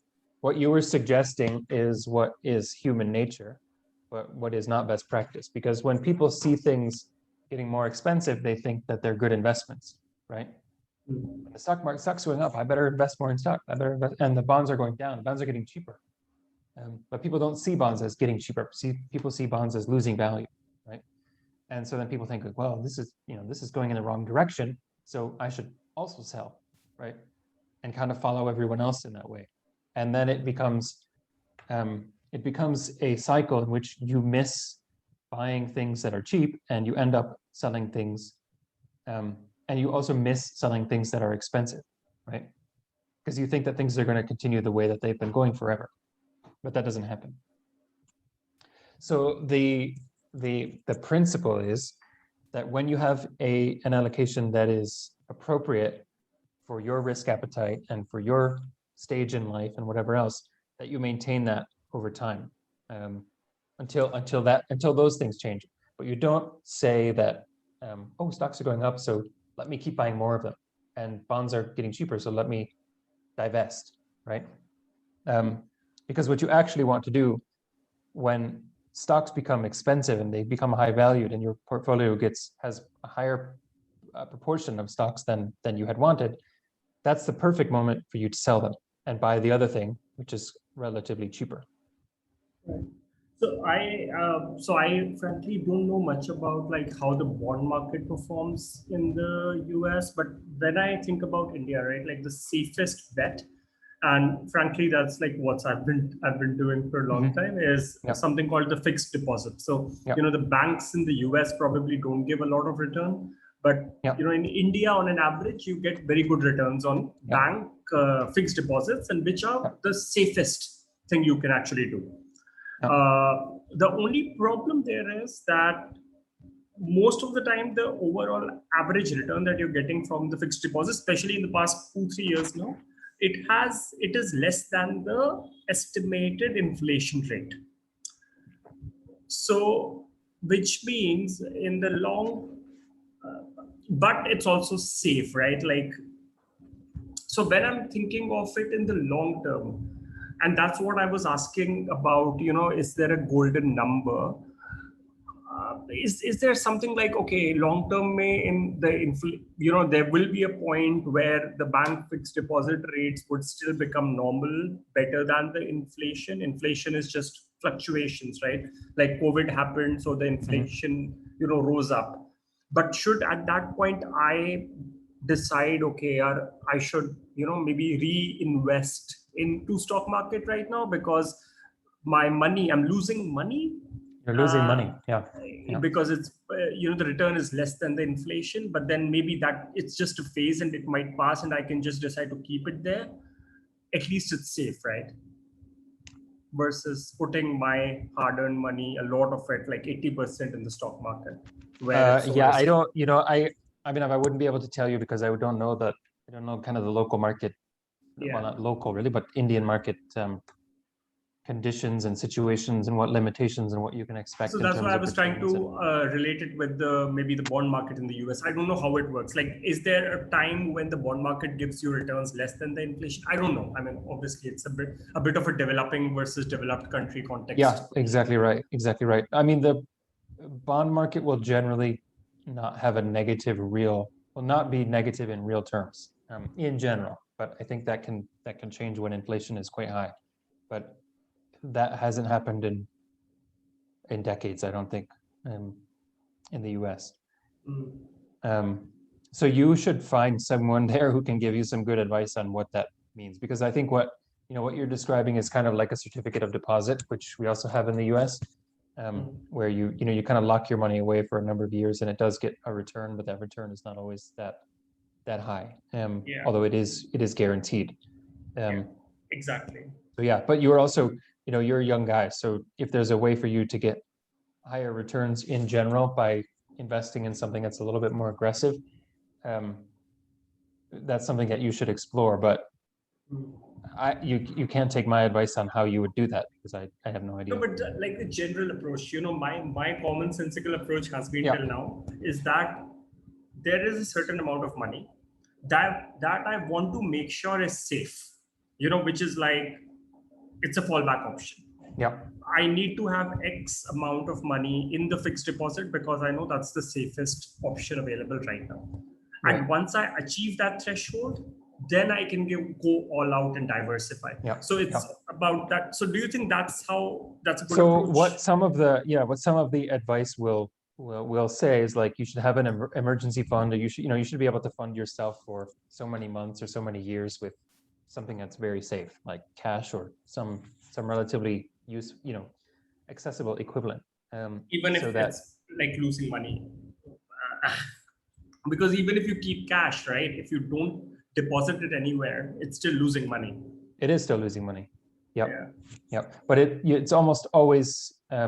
what you were suggesting is what is human nature, but what is not best practice. Because when people see things getting more expensive, they think that they're good investments, right? When the stock's going up, I better invest more in stock. I better invest, and the bonds are going down. The bonds are getting cheaper. But people don't see bonds as getting cheaper. People see bonds as losing value, right? And so then people think, well, this is going in the wrong direction, so I should also sell, right? And kind of follow everyone else in that way. And then it becomes a cycle in which you miss buying things that are cheap, and you end up selling things, and you also miss selling things that are expensive, right? Because you think that things are going to continue the way that they've been going forever. But that doesn't happen. So the principle is that when you have an allocation that is appropriate for your risk appetite and for your stage in life and whatever else, that you maintain that over time until those things change. But you don't say that, oh, stocks are going up, so let me keep buying more of them, and bonds are getting cheaper, so let me divest, right? Because what you actually want to do when stocks become expensive and they become high valued and your portfolio has a higher proportion of stocks than you had wanted, that's the perfect moment for you to sell them and buy the other thing, which is relatively cheaper. Right. So I frankly don't know much about like how the bond market performs in the US, but when I think about India, right, like the safest bet, and frankly, that's like what I've been doing for a long time, is something called the fixed deposit. So the banks in the US probably don't give a lot of return, but in India, on an average, you get very good returns on bank fixed deposits, and which are the safest thing you can actually do. The only problem there is that most of the time, the overall average return that you're getting from the fixed deposit, especially in the past 2-3 years now, it is less than the estimated inflation rate. So, which means in the long, but it's also safe, right? Like, so when I'm thinking of it in the long term, and that's what I was asking about, is there a golden number? Is there something like, okay, long term there will be a point where the bank fixed deposit rates would still become normal, better than the inflation. Inflation is just fluctuations, right? Like COVID happened, so the inflation, rose up. But should at that point I decide, okay, I should, maybe reinvest into stock market right now because my money, I'm losing money. You're losing money. Yeah. Because it's the return is less than the inflation, but then maybe that it's just a phase and it might pass and I can just decide to keep it there. At least it's safe, right? Versus putting my hard-earned money, a lot of it, like 80% in the stock market. Where it's Yeah, I always- don't, I mean, I wouldn't be able to tell you because I don't know kind of the local market, well, not local really, but Indian market conditions and situations and what limitations and what you can expect. So in that's terms why I of was trying returns to relate it with maybe the bond market in the US. I don't know how it works. Like, is there a time when the bond market gives you returns less than the inflation? I don't know. I mean, obviously, it's a bit of a developing versus developed country context. Yeah, exactly right. Exactly right. I mean, the bond market will generally not have a will not be negative in real terms in general. But I think that can change when inflation is quite high. But that hasn't happened in decades, I don't think, in the US. So you should find someone there who can give you some good advice on what that means, because I think what you're describing is kind of like a certificate of deposit, which we also have in the US, where you kind of lock your money away for a number of years and it does get a return, but that return is not always that high, although it is guaranteed. Exactly. So yeah, but you're also, you're a young guy. So if there's a way for you to get higher returns in general by investing in something that's a little bit more aggressive, that's something that you should explore. But you can't take my advice on how you would do that because I have no idea. No, but like the general approach, my commonsensical approach has been Yeah. till now is that there is a certain amount of money that I want to make sure is safe, which is like, it's a fallback option. Yeah. I need to have X amount of money in the fixed deposit because I know that's the safest option available right now. Right. And once I achieve that threshold, then I can go all out and diversify. Yeah. So it's about that. So do you think that's a good So approach? what some of the advice will say is like, you should have an emergency fund, or you should be able to fund yourself for so many months or so many years with something that's very safe, like cash or some relatively accessible equivalent. Even if it's like losing money. Because even if you keep cash, right, if you don't deposit it anywhere, it's still losing money. It is still losing money. Yep. But it's almost always, I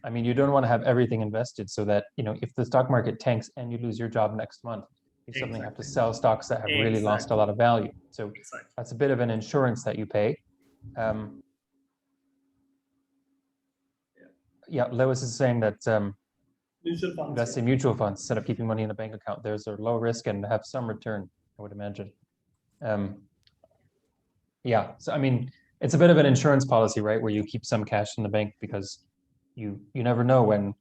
mean, you don't want to have everything invested so that, if the stock market tanks and you lose your job next month, you suddenly have to sell stocks that have really lost a lot of value. So that's a bit of an insurance that you pay. Lewis is saying that Mutual funds. invest in mutual funds instead of keeping money in a bank account. There's a low risk and have some return, I would imagine. So I mean, it's a bit of an insurance policy, right? Where you keep some cash in the bank because you never know when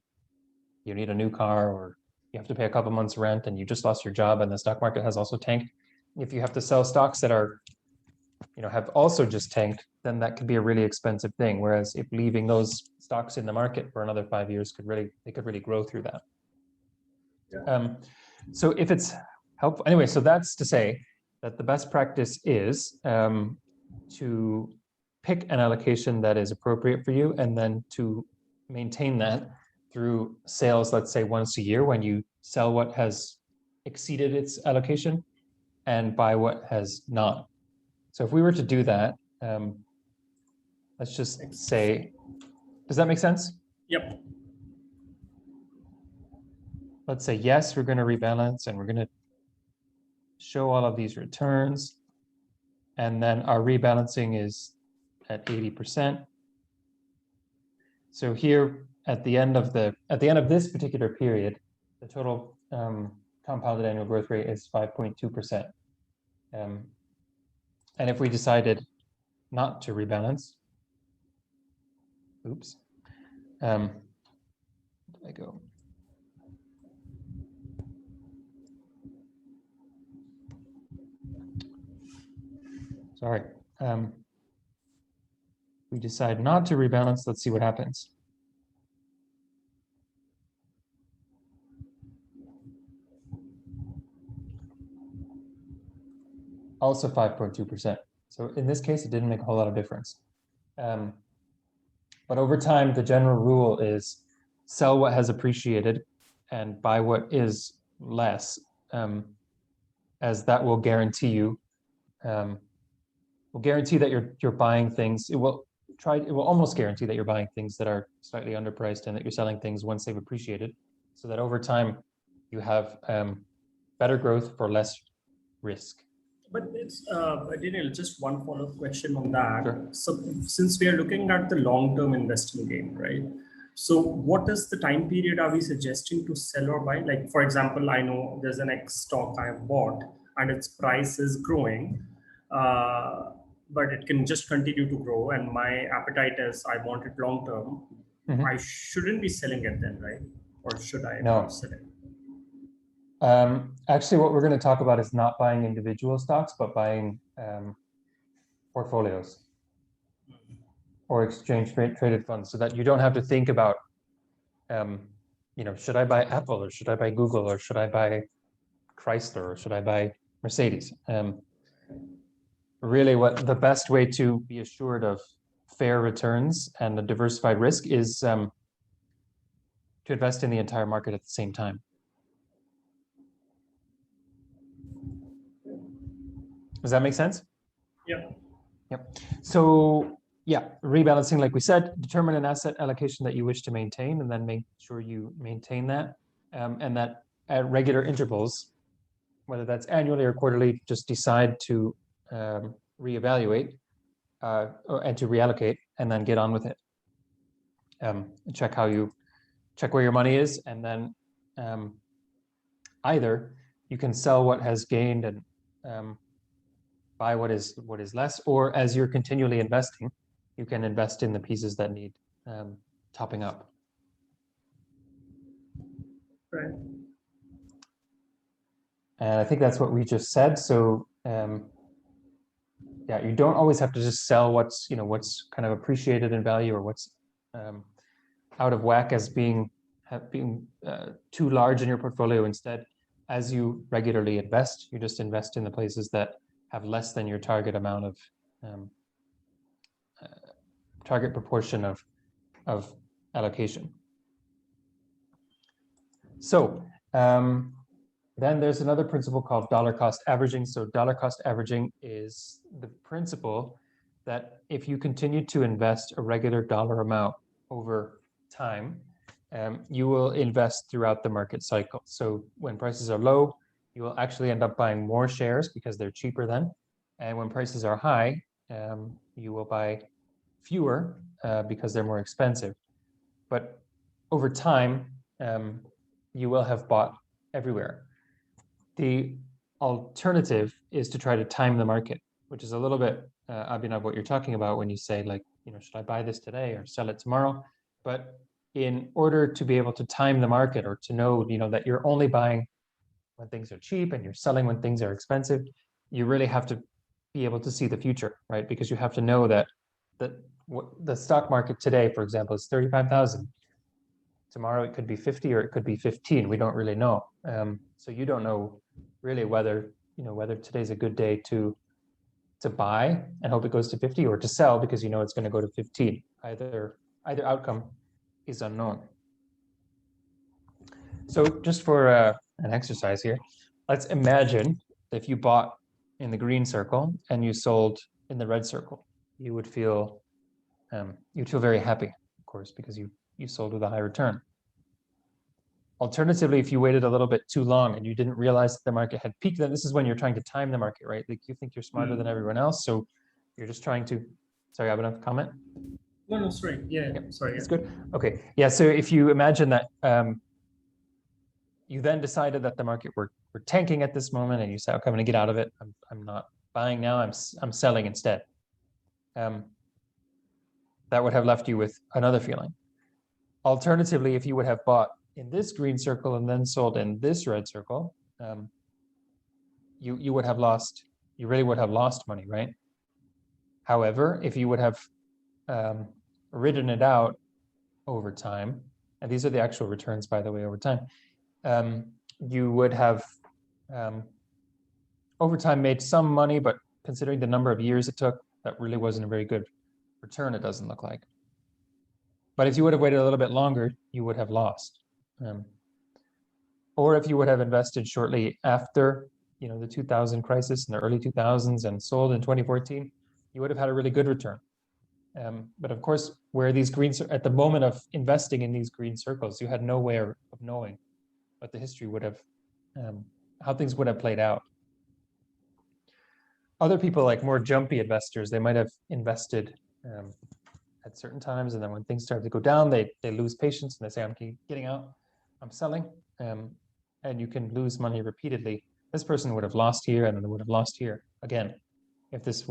you need a new car or you have to pay a couple months rent and you just lost your job and the stock market has also tanked. If you have to sell stocks that are, have also just tanked, then that could be a really expensive thing. Whereas if leaving those stocks in the market for another 5 years could really grow through that. So if it's helpful, anyway, so that's to say that the best practice is to pick an allocation that is appropriate for you, and then to maintain that through sales, let's say once a year, when you sell what has exceeded its allocation and buy what has not. So if we were to do that, let's just say, does that make sense? Yep. Let's say, yes, we're going to rebalance and we're going to show all of these returns. And then our rebalancing is at 80%. So here at the end of this particular period, the total compounded annual growth rate is 5.2%. And if we decided not to rebalance, oops, where did I go? Sorry. We decide not to rebalance. Let's see what happens. Also 5.2%. So in this case, it didn't make a whole lot of difference. But over time, the general rule is sell what has appreciated and buy what is less, as that will guarantee you, that you're buying things. It will almost guarantee that you're buying things that are slightly underpriced and that you're selling things once they've appreciated, so that over time you have better growth for less risk. But it's Daniel, just one follow-up question on that. Sure. So since we are looking at the long-term investing game, right? So what is the time period are we suggesting to sell or buy? Like, for example, I know there's an X stock I have bought and its price is growing, but it can just continue to grow. And my appetite is I want it long-term. Mhm. I shouldn't be selling it then, right? Or should I No. sell it? Actually, what we're going to talk about is not buying individual stocks, but buying portfolios or exchange traded funds, so that you don't have to think about, should I buy Apple or should I buy Google or should I buy Chrysler or should I buy Mercedes? Really, what the best way to be assured of fair returns and a diversified risk is to invest in the entire market at the same time. Does that make sense? Yeah. Yep. So yeah, rebalancing, like we said, determine an asset allocation that you wish to maintain, and then make sure you maintain that, and that at regular intervals, whether that's annually or quarterly, just decide to reevaluate and to reallocate, and then get on with it. Check where your money is, and then either you can sell what has gained and buy what is less, or as you're continually investing, you can invest in the pieces that need topping up. Right. And I think that's what we just said. So yeah, you don't always have to just sell what's kind of appreciated in value, or what's out of whack as being too large in your portfolio. Instead, as you regularly invest, you just invest in the places that have less than your target amount of target proportion of allocation. So then there's another principle called dollar cost averaging. So dollar cost averaging is the principle that if you continue to invest a regular dollar amount over time, you will invest throughout the market cycle. So when prices are low, you will actually end up buying more shares because they're cheaper then. And when prices are high, you will buy fewer because they're more expensive. But over time, you will have bought everywhere. The alternative is to try to time the market, which is a little bit, Abhinav, what you're talking about when you say, like, should I buy this today or sell it tomorrow? But in order to be able to time the market, or to know, that you're only buying when things are cheap and you're selling when things are expensive, you really have to be able to see the future, right? Because you have to know that the stock market today, for example, is 35,000. Tomorrow it could be 50 or it could be 15. We don't really know. So you don't know really whether today's a good day to buy and hope it goes to 50, or to sell because it's going to go to 15. Either outcome is unknown. So just for an exercise here, let's imagine if you bought in the green circle and you sold in the red circle. You would feel very happy, of course, because you sold with a high return. Alternatively, if you waited a little bit too long and you didn't realize that the market had peaked, then this is when you're trying to time the market, right? Like, you think you're smarter than everyone else, so you're just trying to. Sorry, Abhinav, comment? No, sorry. Yeah, sorry. It's good. Okay, yeah. So if you imagine that you then decided that the market were tanking at this moment, and you say, okay, I'm going to get out of it. I'm not buying now. I'm selling instead. That would have left you with another feeling. Alternatively, if you would have bought in this green circle and then sold in this red circle, you would have lost. You really would have lost money, right? However, if you would have ridden it out over time, and these are the actual returns, by the way, over time, you would have over time made some money, but considering the number of years it took, that really wasn't a very good return, it doesn't look like. But if you would have waited a little bit longer, you would have lost. Or if you would have invested shortly after, the 2000 crisis in the early 2000s and sold in 2014, you would have had a really good return. But of course, where these at the moment of investing in these green circles, you had no way of knowing what the history would have, how things would have played out. Other people, like more jumpy investors, they might have invested at certain times, and then when things start to go down, they lose patience and they say, I'm getting out, I'm selling, and you can lose money repeatedly. This person would have lost here and then would have lost here again, if these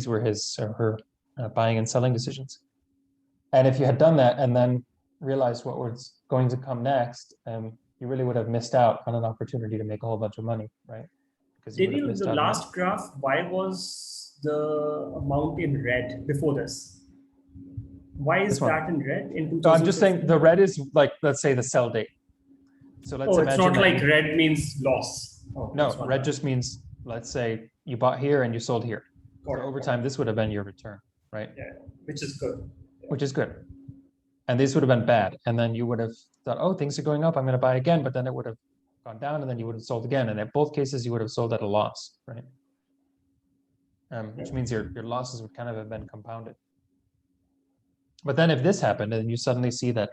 were his or her buying and selling decisions. And if you had done that and then realized what was going to come next, you really would have missed out on an opportunity to make a whole bunch of money, right? Because Daniel, the last graph, why was the amount in red before this? Why is that in red in 2000? So I'm just saying the red is like, let's say the sell date. So let's imagine it's not like red means loss. No, red just means, let's say you bought here and you sold here. So over time, this would have been your return, right? Yeah, which is good. Which is good. And this would have been bad. And then you would have thought, oh, things are going up, I'm going to buy again. But then it would have gone down and then you would have sold again. And in both cases, you would have sold at a loss, right? Which means your losses would kind of have been compounded. But then if this happened and you suddenly see that,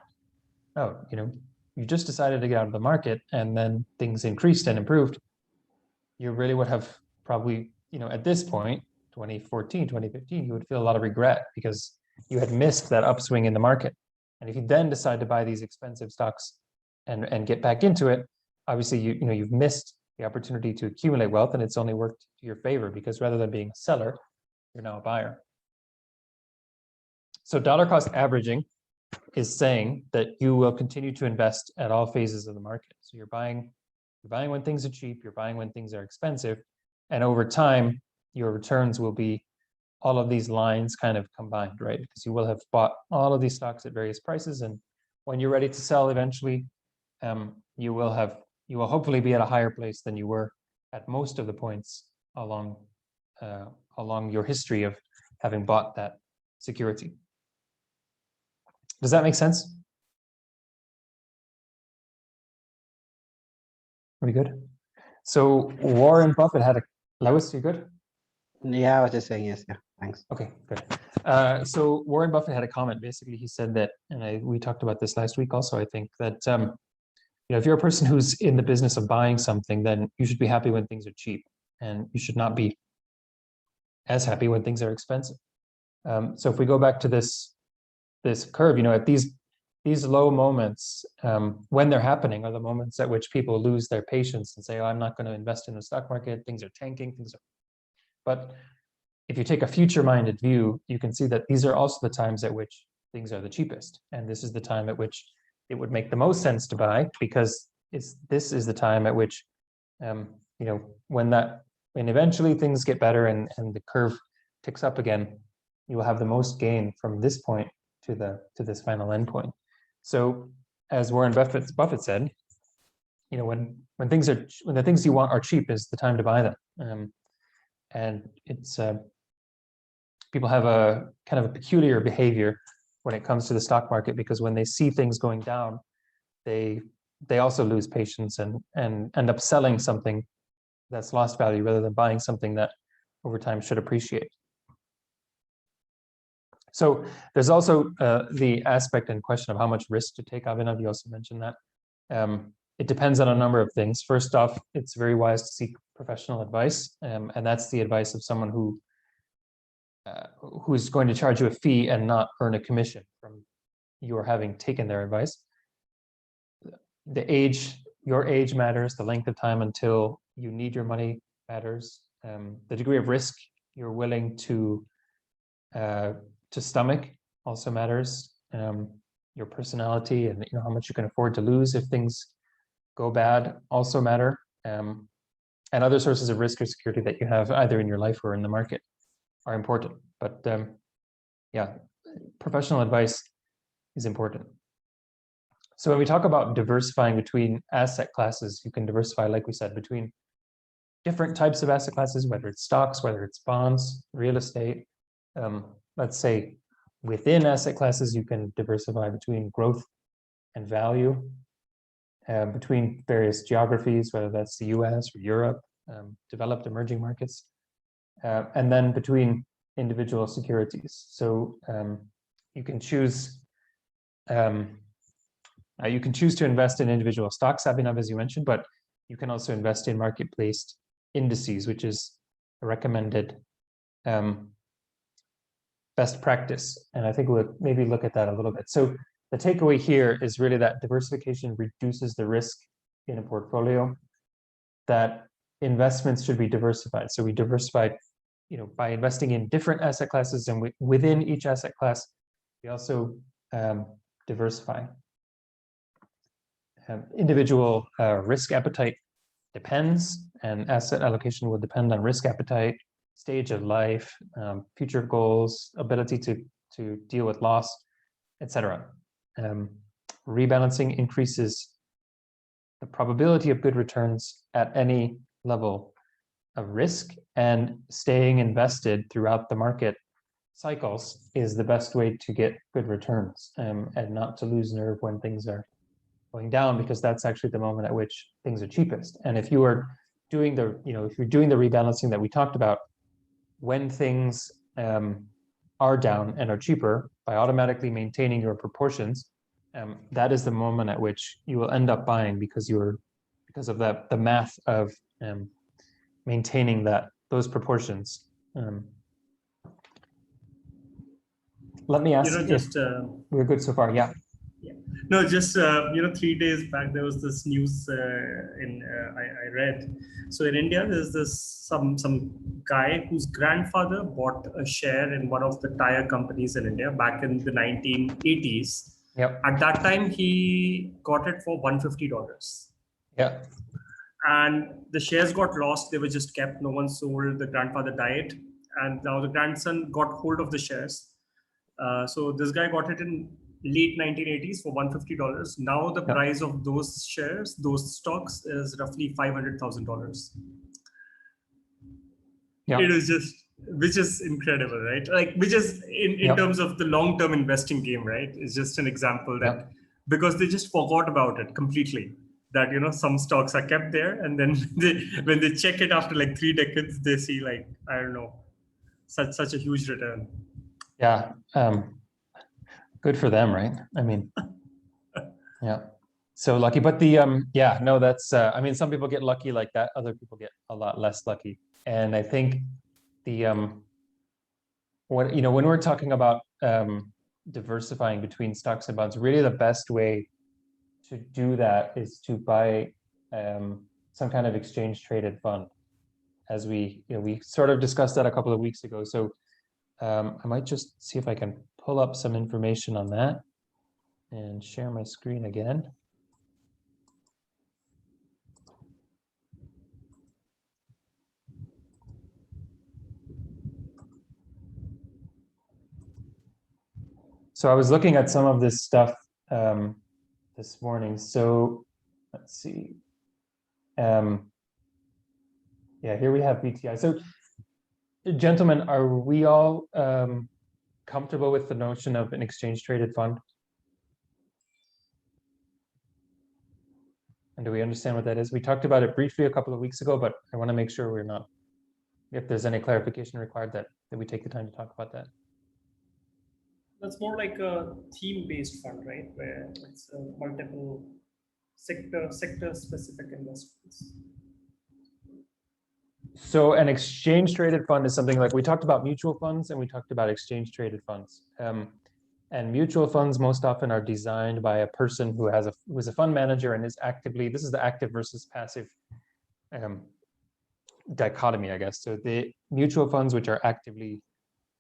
oh, you just decided to get out of the market and then things increased and improved, you really would have probably, at this point, 2014, 2015, you would feel a lot of regret because you had missed that upswing in the market. And if you then decide to buy these expensive stocks and get back into it, obviously you've missed the opportunity to accumulate wealth, and it's only worked to your favor because rather than being a seller, you're now a buyer. So dollar cost averaging is saying that you will continue to invest at all phases of the market. So you're buying when things are cheap, you're buying when things are expensive, and over time, your returns will be all of these lines kind of combined, right? Because you will have bought all of these stocks at various prices, and when you're ready to sell eventually, you will hopefully be at a higher place than you were at most of the points along your history of having bought that security. Does that make sense? Are we good? So Warren Buffett had Lewis, you good? Yeah, I was just saying yes. Yeah, thanks. Okay, good. So Warren Buffett had a comment. Basically, he said that, and we talked about this last week also, I think, that if you're a person who's in the business of buying something, then you should be happy when things are cheap, and you should not be as happy when things are expensive. So if we go back to this curve, at these low moments, when they're happening, are the moments at which people lose their patience and say, oh, I'm not going to invest in the stock market, things are tanking, But if you take a future-minded view, you can see that these are also the times at which things are the cheapest. And this is the time at which it would make the most sense to buy, because this is the time at which, when eventually things get better and the curve ticks up again, you will have the most gain from this point to this final endpoint. So, as Warren Buffett said, when the things you want are cheap, is the time to buy them. And it's people have a kind of a peculiar behavior when it comes to the stock market, because when they see things going down, they also lose patience and end up selling something that's lost value rather than buying something that over time should appreciate. So there's also the aspect and question of how much risk to take. Abhinav, you also mentioned that. It depends on a number of things. First off, it's very wise to seek professional advice, and that's the advice of someone who's going to charge you a fee and not earn a commission from your having taken their advice. Your age matters. The length of time until you need your money matters. The degree of risk you're willing to stomach also matters. Your personality and how much you can afford to lose if things go bad also matter. And other sources of risk or security that you have either in your life or in the market are important. But professional advice is important. So when we talk about diversifying between asset classes, you can diversify, like we said, between different types of asset classes, whether it's stocks, whether it's bonds, real estate. Let's say within asset classes, you can diversify between growth and value, between various geographies, whether that's the US or Europe, developed emerging markets, and then between individual securities. So you can choose to invest in individual stocks, Abhinav, as you mentioned, but you can also invest in market-based indices, which is a recommended best practice. And I think we'll maybe look at that a little bit. So the takeaway here is really that diversification reduces the risk in a portfolio, that investments should be diversified. So we diversify, by investing in different asset classes, and within each asset class, we also diversify. Individual risk appetite depends, and asset allocation will depend on risk appetite, stage of life, future goals, ability to deal with loss, etc. Rebalancing increases the probability of good returns at any level of risk, and staying invested throughout the market cycles is the best way to get good returns, and not to lose nerve when things are going down, because that's actually the moment at which things are cheapest. And if you are doing the, if you're doing the rebalancing that we talked about, when things are down and are cheaper, by automatically maintaining your proportions, that is the moment at which you will end up buying, because of the math of maintaining those proportions. Let me ask if we're good so far. Yeah. No, just 3 days back there was this news I read. So in India, there's some guy whose grandfather bought a share in one of the tire companies in India back in the 1980s. Yep. At that time, he got it for $150. Yeah. And the shares got lost. They were just kept. No one sold. The grandfather died, and now the grandson got hold of the shares. So this guy got it in late 1980s for $150. Now the price of those shares, those stocks, is roughly $500,000. Yeah. It is just, which is incredible, right? Like, which is in terms of the long-term investing game, right? It's just an example that because they just forgot about it completely. That some stocks are kept there, and then when they check it after like 3 decades, they see like, I don't know, such a huge return. Yeah. Good for them, right? I mean, yeah. So lucky, but no, that's I mean, some people get lucky like that. Other people get a lot less lucky. And I think when we're talking about diversifying between stocks and bonds, really the best way to do that is to buy some kind of exchange traded fund, as we sort of discussed that a couple of weeks ago. So I might just see if I can pull up some information on that and share my screen again. So I was looking at some of this stuff this morning. So let's see. Yeah, here we have BTI. So gentlemen, are we all comfortable with the notion of an exchange traded fund? And do we understand what that is? We talked about it briefly a couple of weeks ago, but I want to make sure we're not, if there's any clarification required, that we take the time to talk about that. That's more like a theme-based fund, right? Where it's multiple sector-specific investments. So an exchange traded fund is something like, we talked about mutual funds and we talked about exchange traded funds. And mutual funds most often are designed by a person who is a fund manager and is actively, this is the active versus passive dichotomy, I guess. So the mutual funds which are actively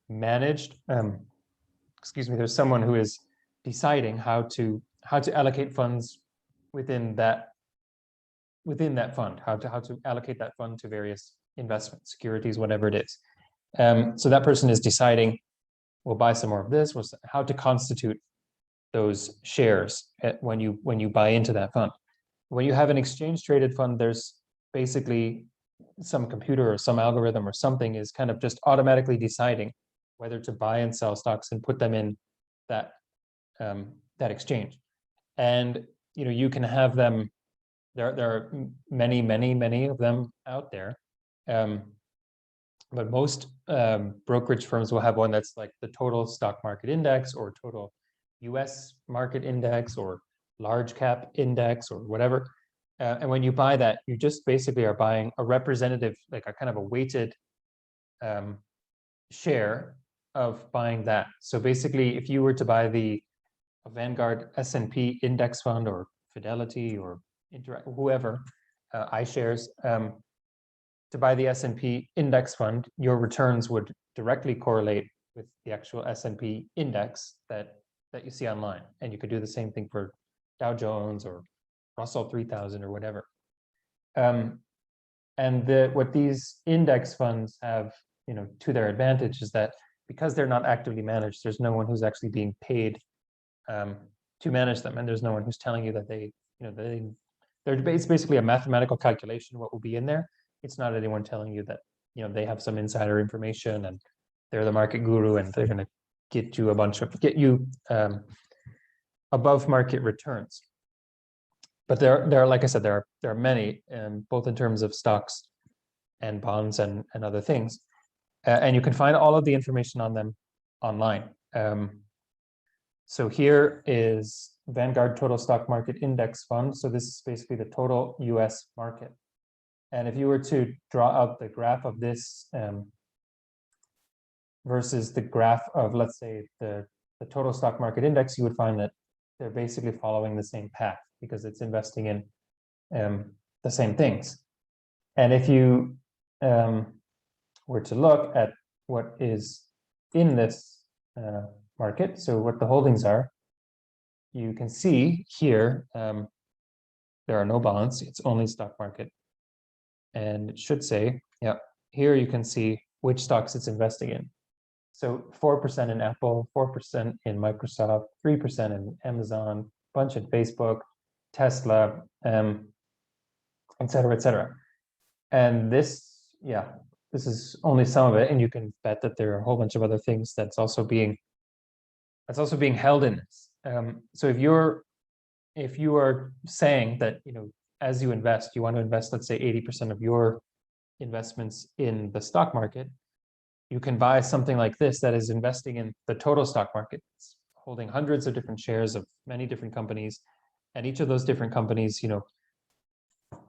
managed, there's someone who is deciding how to allocate funds within that fund, how to allocate that fund to various investments, securities, whatever it is. So that person is deciding, we'll buy some more of this, how to constitute those shares when you buy into that fund. When you have an exchange traded fund, there's basically some computer or some algorithm or something is kind of just automatically deciding whether to buy and sell stocks and put them in that that exchange. And you can have them. There are many of them out there, but most brokerage firms will have one that's like the total stock market index or total US market index or large cap index or whatever. And when you buy that, you just basically are buying a representative, like a kind of a weighted share of buying that. So basically, if you were to buy the Vanguard S&P index fund or Fidelity or whoever, iShares, to buy the S&P index fund, your returns would directly correlate with the actual S&P index that you see online. And you could do the same thing for Dow Jones or Russell 3000 or whatever. And what these index funds have, to their advantage is that because they're not actively managed, there's no one who's actually being paid to manage them, and there's no one who's telling you that it's basically a mathematical calculation what will be in there. It's not anyone telling you that they have some insider information and they're the market guru and they're going to get you above market returns. But there are, like I said, there are many, both in terms of stocks and bonds and other things, and you can find all of the information on them online. So here is Vanguard Total Stock Market Index Fund. So this is basically the total US market. And if you were to draw out the graph of this versus the graph of, let's say, the total stock market index, you would find that they're basically following the same path because it's investing in the same things. And if you were to look at what is in this market, so what the holdings are, you can see here there are no bonds, it's only stock market. And it should say, yeah, here you can see which stocks it's investing in. So 4% in Apple, 4% in Microsoft, 3% in Amazon, bunch in Facebook, Tesla, et cetera, et cetera. And this is only some of it, and you can bet that there are a whole bunch of other things that's also being held in this. So if you are saying that as you invest, you want to invest, let's say 80% of your investments in the stock market, you can buy something like this that is investing in the total stock market. It's holding hundreds of different shares of many different companies, and each of those different companies,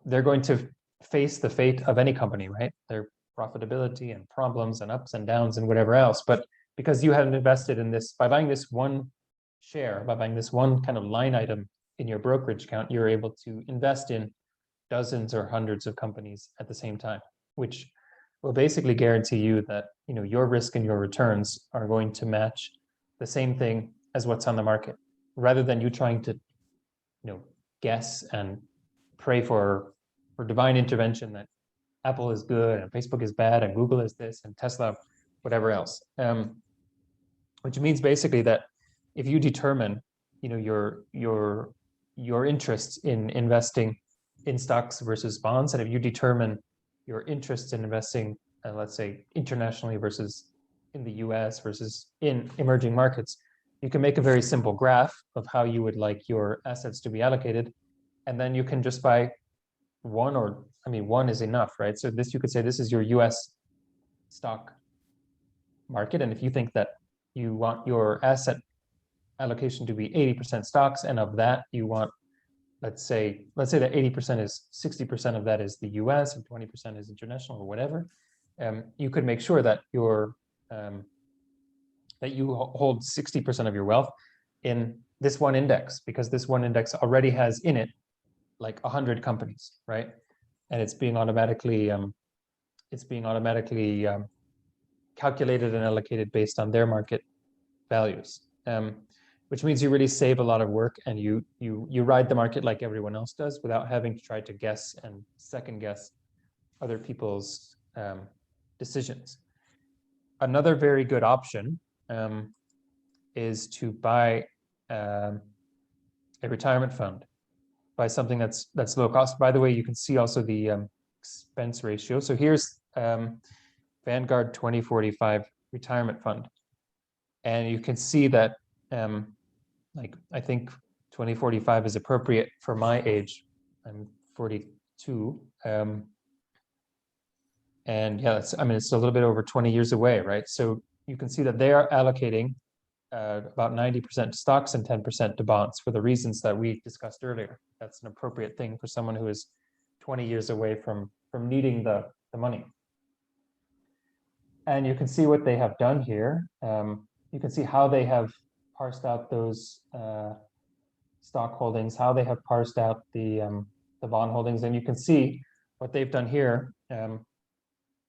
they're going to face the fate of any company, right? Their profitability and problems and ups and downs and whatever else. But because you haven't invested in this, by buying this one share, by buying this one kind of line item in your brokerage account, you're able to invest in dozens or hundreds of companies at the same time, which will basically guarantee you that your risk and your returns are going to match the same thing as what's on the market, rather than you trying to guess and pray for divine intervention that Apple is good and Facebook is bad and Google is this and Tesla whatever else, which means basically that if you determine your interests in investing in stocks versus bonds, and if you determine your interest in investing, let's say internationally versus in the US versus in emerging markets, you can make a very simple graph of how you would like your assets to be allocated, and then you can just buy one, or one is enough, right? So this, you could say this is your US stock market, and if you think that you want your asset allocation to be 80% stocks, and of that you want, let's say that 80% is 60% of that is the US and 20% is international or whatever, you could make sure that that you hold 60% of your wealth in this one index, because this one index already has in it like 100 companies, right? And it's being automatically calculated and allocated based on their market values, which means you really save a lot of work, and you ride the market like everyone else does without having to try to guess and second guess other people's decisions. Another very good option is to buy a retirement fund, buy something that's low cost. By the way, you can see also the expense ratio. So here's Vanguard 2045 retirement fund. And you can see that like I think 2045 is appropriate for my age. I'm 42. And yeah, I mean, it's a little bit over 20 years away, right? So you can see that they are allocating about 90% to stocks and 10% to bonds for the reasons that we discussed earlier. That's an appropriate thing for someone who is 20 years away from needing the money. And you can see what they have done here. You can see how they have parsed out those stock holdings, how they have parsed out the bond holdings, and you can see what they've done here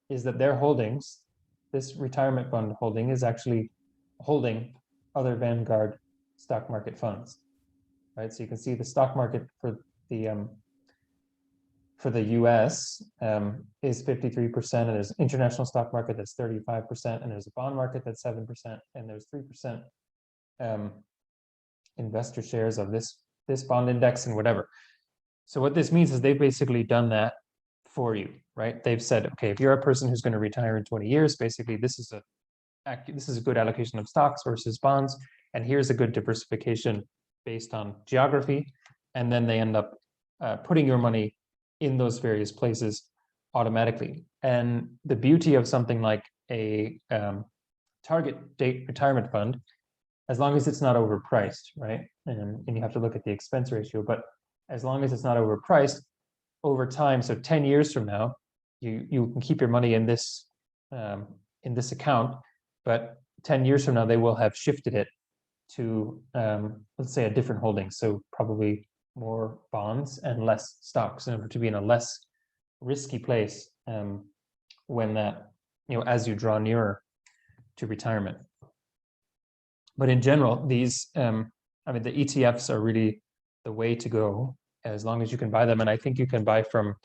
is that their holdings, this retirement fund holding, is actually holding other Vanguard stock market funds, right? So you can see the stock market for the US is 53%, and there's an international stock market that's 35%, and there's a bond market that's 7%, and there's 3% investor shares of this bond index and whatever. So what this means is they've basically done that for you, right? They've said, okay, if you're a person who's going to retire in 20 years, basically this is a good allocation of stocks versus bonds, and here's a good diversification based on geography, and then they end up putting your money in those various places automatically. And the beauty of something like a target date retirement fund, as long as it's not overpriced, right? And you have to look at the expense ratio, but as long as it's not overpriced, over time, so 10 years from now, you can keep your money in this account, but 10 years from now, they will have shifted it to, let's say, a different holding. So probably more bonds and less stocks in order to be in a less risky place when that, as you draw nearer to retirement. But in general, these, I mean, the ETFs are really the way to go as long as you can buy them. And I think you can buy from,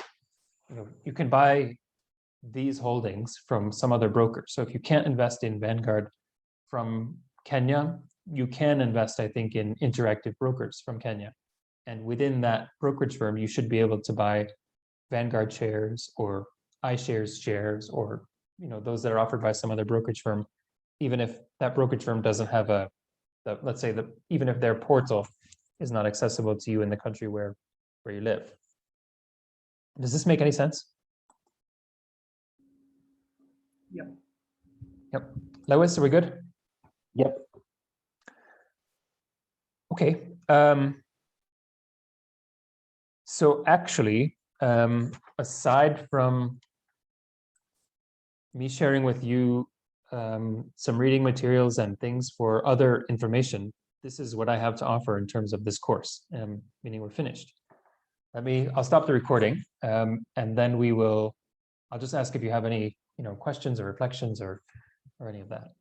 you can buy these holdings from some other broker. So if you can't invest in Vanguard from Kenya, you can invest, I think, in Interactive Brokers from Kenya. And within that brokerage firm, you should be able to buy Vanguard shares or iShares shares, or those that are offered by some other brokerage firm, even if that brokerage firm doesn't have let's say even if their portal is not accessible to you in the country where you live. Does this make any sense? Yeah. Yep. Lois, are we good? Yep. Okay. So actually, aside from me sharing with you some reading materials and things for other information, this is what I have to offer in terms of this course, meaning we're finished. I'll stop the recording, and then I'll just ask if you have any questions or reflections or any of that.